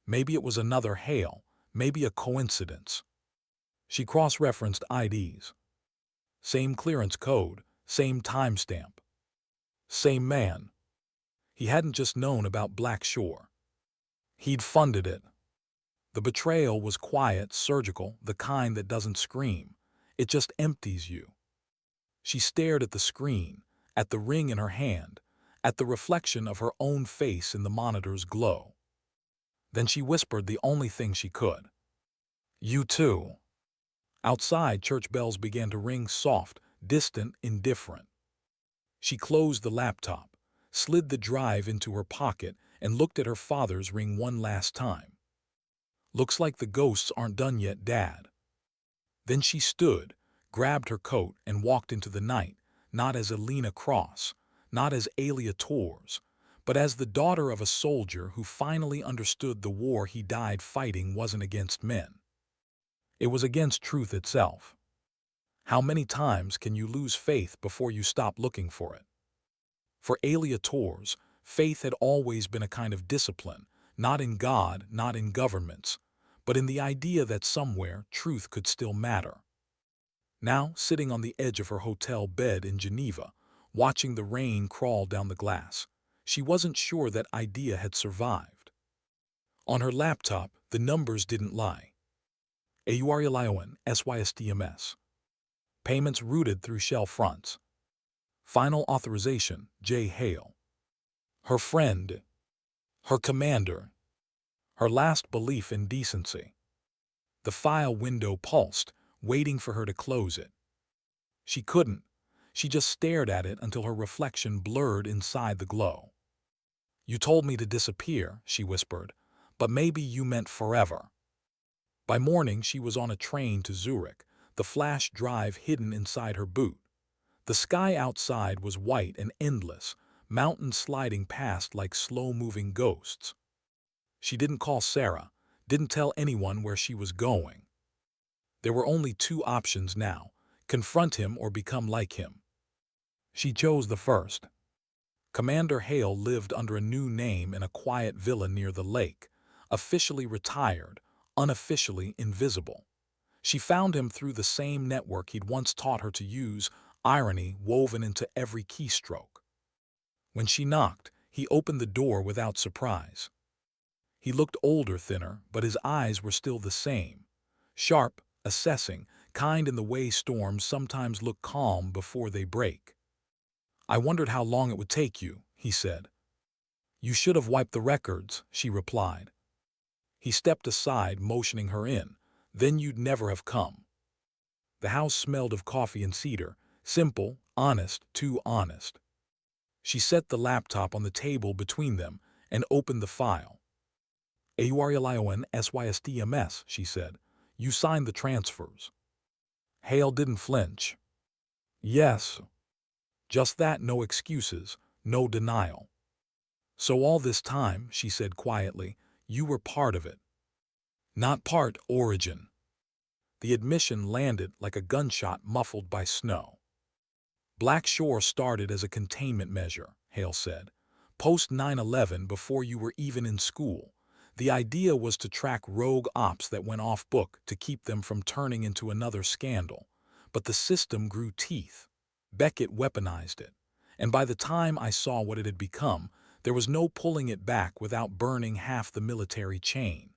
Maybe it was another Hale, maybe a coincidence. She cross-referenced IDs. Same clearance code, same timestamp. Same man. He hadn't just known about Black Shore. He'd funded it. The betrayal was quiet, surgical, the kind that doesn't scream. It just empties you. She stared at the screen, at the ring in her hand, at the reflection of her own face in the monitor's glow. Then she whispered the only thing she could. "You too." Outside, church bells began to ring, soft, distant, indifferent. She closed the laptop, slid the drive into her pocket, and looked at her father's ring one last time. "Looks like the ghosts aren't done yet, Dad." Then she stood, grabbed her coat, and walked into the night, not as Elena Cross, not as Alia Torres, but as the daughter of a soldier who finally understood the war he died fighting wasn't against men. It was against truth itself. How many times can you lose faith before you stop looking for it? For Alia Torres, faith had always been a kind of discipline, not in God, not in governments, but in the idea that somewhere truth could still matter. Now, sitting on the edge of her hotel bed in Geneva, watching the rain crawl down the glass, she wasn't sure that idea had survived. On her laptop, The numbers didn't lie. Aurelion SYSTMS. Payments routed through shell fronts. Final authorization, J. Hale. Her friend. Her commander. Her last belief in decency. The file window pulsed, waiting for her to close it. She couldn't. She just stared at it until her reflection blurred inside the glow. "You told me to disappear," she whispered, "but maybe you meant forever." By morning, she was on a train to Zurich, the flash drive hidden inside her boot. The sky outside was white and endless, mountains sliding past like slow-moving ghosts. She didn't call Sarah, didn't tell anyone where she was going. There were only two options now: confront him or become like him. She chose the first. Commander Hale lived under a new name in a quiet villa near the lake, officially retired, unofficially invisible. She found him through the same network he'd once taught her to use, irony woven into every keystroke. When she knocked, he opened the door without surprise. He looked older, thinner, but his eyes were still the same. Sharp, assessing, kind in the way storms sometimes look calm before they break. "I wondered how long it would take you," he said. "You should have wiped the records," she replied. He stepped aside, motioning her in. "Then you'd never have come." The house smelled of coffee and cedar, simple, honest, too honest. She set the laptop on the table between them and opened the file. "Aurelion SYSTMS," she said. "You signed the transfers." Hale didn't flinch. "Yes." Just that, no excuses, no denial. "So all this time," she said quietly, "you were part of it." "Not part, origin." The admission landed like a gunshot muffled by snow. "Black Shore started as a containment measure," Hale said. "Post 9/11, before you were even in school. The idea was to track rogue ops that went off book to keep them from turning into another scandal. But the system grew teeth. Beckett weaponized it. And by the time I saw what it had become, there was no pulling it back without burning half the military chain."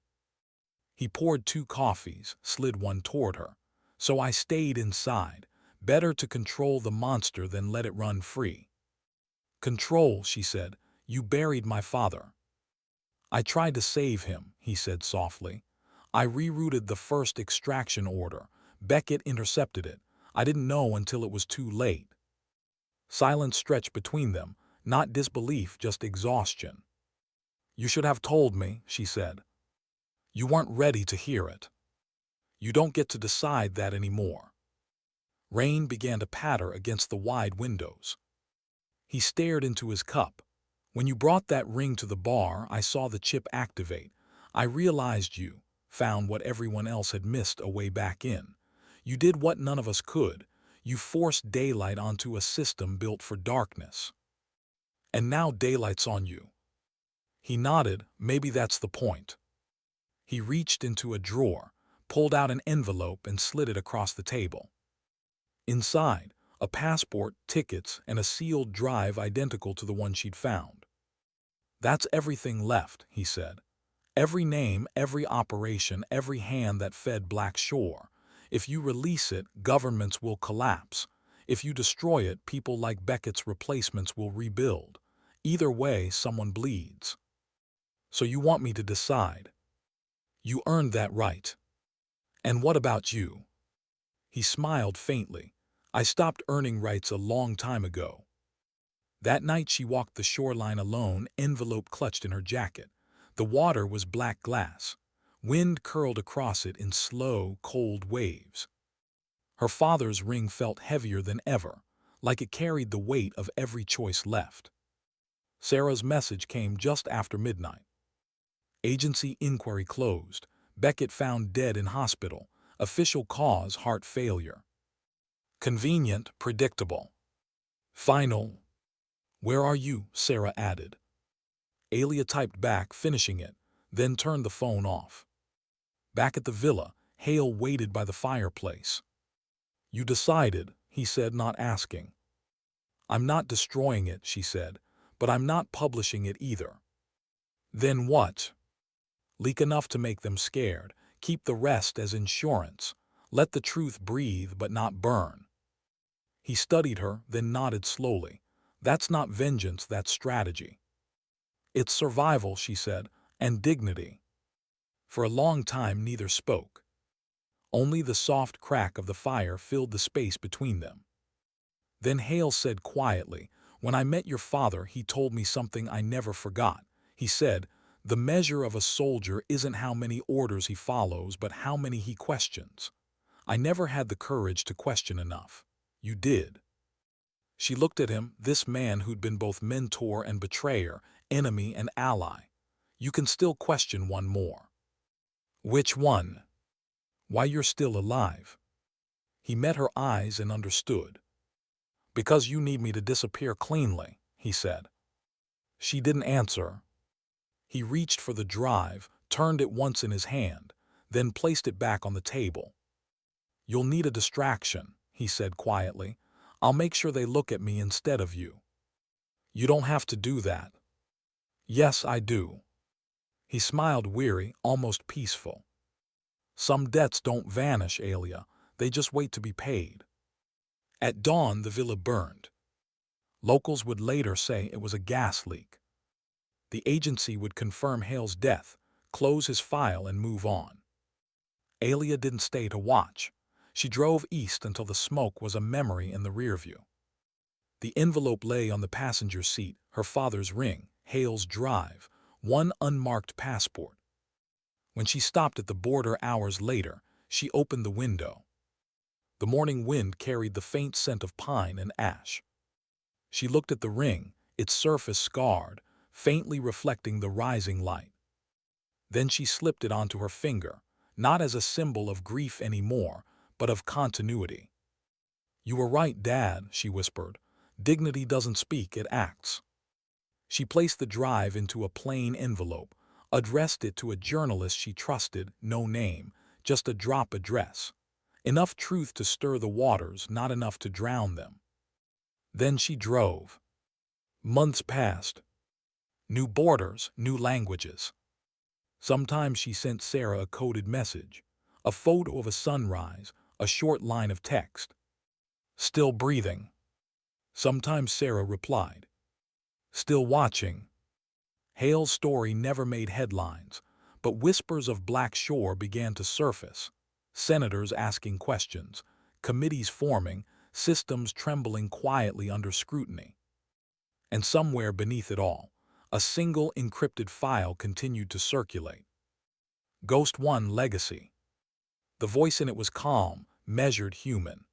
He poured 2 coffees, slid one toward her. "So I stayed inside. Better to control the monster than let it run free." "Control," she said. "You buried my father." "I tried to save him," he said softly. "I rerouted the first extraction order. Beckett intercepted it. I didn't know until it was too late." Silence stretched between them, not disbelief, just exhaustion. "You should have told me," she said. "You weren't ready to hear it. You don't get to decide that anymore." Rain began to patter against the wide windows. He stared into his cup. "When you brought that ring to the bar, I saw the chip activate. I realized you found what everyone else had missed a way back in. You did what none of us could. You forced daylight onto a system built for darkness. And now daylight's on you." He nodded. "Maybe that's the point." He reached into a drawer, pulled out an envelope and slid it across the table. Inside, a passport, tickets, and a sealed drive identical to the one she'd found. "That's everything left," he said. "Every name, every operation, every hand that fed Black Shore. If you release it, governments will collapse. If you destroy it, people like Beckett's replacements will rebuild. Either way, someone bleeds. So you want me to decide. You earned that right. And what about you?" He smiled faintly. "I stopped earning rights a long time ago." That night she walked the shoreline alone, envelope clutched in her jacket. The water was black glass. Wind curled across it in slow, cold waves. Her father's ring felt heavier than ever, like it carried the weight of every choice left. Sarah's message came just after midnight. "Agency inquiry closed. Beckett found dead in hospital. Official cause, heart failure." Convenient, predictable. Final. "Where are you?" Sarah added. Alia typed back, finishing it, then turned the phone off. Back at the villa, Hale waited by the fireplace. "You decided," he said, not asking. "I'm not destroying it," she said, "but I'm not publishing it either." "Then what?" Leak enough to make them scared. Keep the rest as insurance. Let the truth breathe but not burn. He studied her, then nodded slowly. That's not vengeance, that's strategy. It's survival, she said, and dignity. For a long time neither spoke. Only the soft crack of the fire filled the space between them. Then Hale said quietly, "When I met your father, he told me something I never forgot. He said, the measure of a soldier isn't how many orders he follows, but how many he questions. I never had the courage to question enough. You did." She looked at him, this man who'd been both mentor and betrayer, enemy and ally. "You can still question one more." "Which one?" "Why you're still alive." He met her eyes and understood. "Because you need me to disappear cleanly," he said. She didn't answer. He reached for the drive, turned it once in his hand, then placed it back on the table. "You'll need a distraction," he said quietly. "I'll make sure they look at me instead of you." "You don't have to do that." "Yes, I do." He smiled weary, almost peaceful. "Some debts don't vanish, Alia. They just wait to be paid." At dawn, the villa burned. Locals would later say it was a gas leak. The agency would confirm Hale's death, close his file, and move on. Alia didn't stay to watch. She drove east until the smoke was a memory in the rearview. The envelope lay on the passenger seat, her father's ring, Hale's drive, one unmarked passport. When she stopped at the border hours later, she opened the window. The morning wind carried the faint scent of pine and ash. She looked at the ring, its surface scarred, faintly reflecting the rising light. Then she slipped it onto her finger, not as a symbol of grief anymore, but of continuity. "You were right, Dad," she whispered. "Dignity doesn't speak, it acts." She placed the drive into a plain envelope, addressed it to a journalist she trusted, no name, just a drop address. Enough truth to stir the waters, not enough to drown them. Then she drove. Months passed. New borders, new languages. Sometimes she sent Sarah a coded message, a photo of a sunrise, a short line of text. "Still breathing." Sometimes Sarah replied, "Still watching." Hale's story never made headlines, but whispers of Black Shore began to surface. Senators asking questions, committees forming, systems trembling quietly under scrutiny. And somewhere beneath it all, a single encrypted file continued to circulate. Ghost One Legacy. The voice in it was calm, measured, human.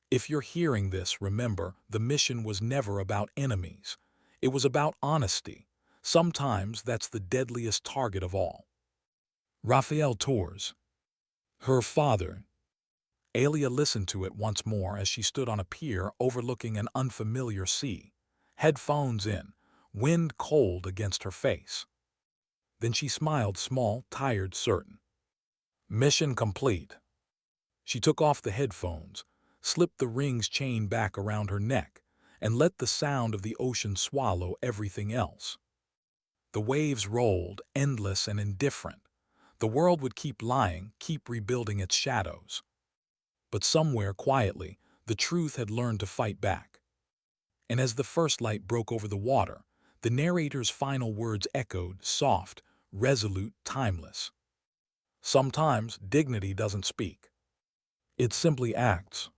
"If you're hearing this, remember, the mission was never about enemies. It was about honesty. Sometimes that's the deadliest target of all." Rafael Torres. Her father. Alia listened to it once more as she stood on a pier overlooking an unfamiliar sea, headphones in, wind cold against her face. Then she smiled, small, tired, certain. Mission complete. She took off the headphones, slipped the ring's chain back around her neck, and let the sound of the ocean swallow everything else. The waves rolled, endless and indifferent. The world would keep lying, keep rebuilding its shadows. But somewhere, quietly, the truth had learned to fight back. And as the first light broke over the water, the narrator's final words echoed, soft, resolute, timeless. "Sometimes dignity doesn't speak. It simply acts."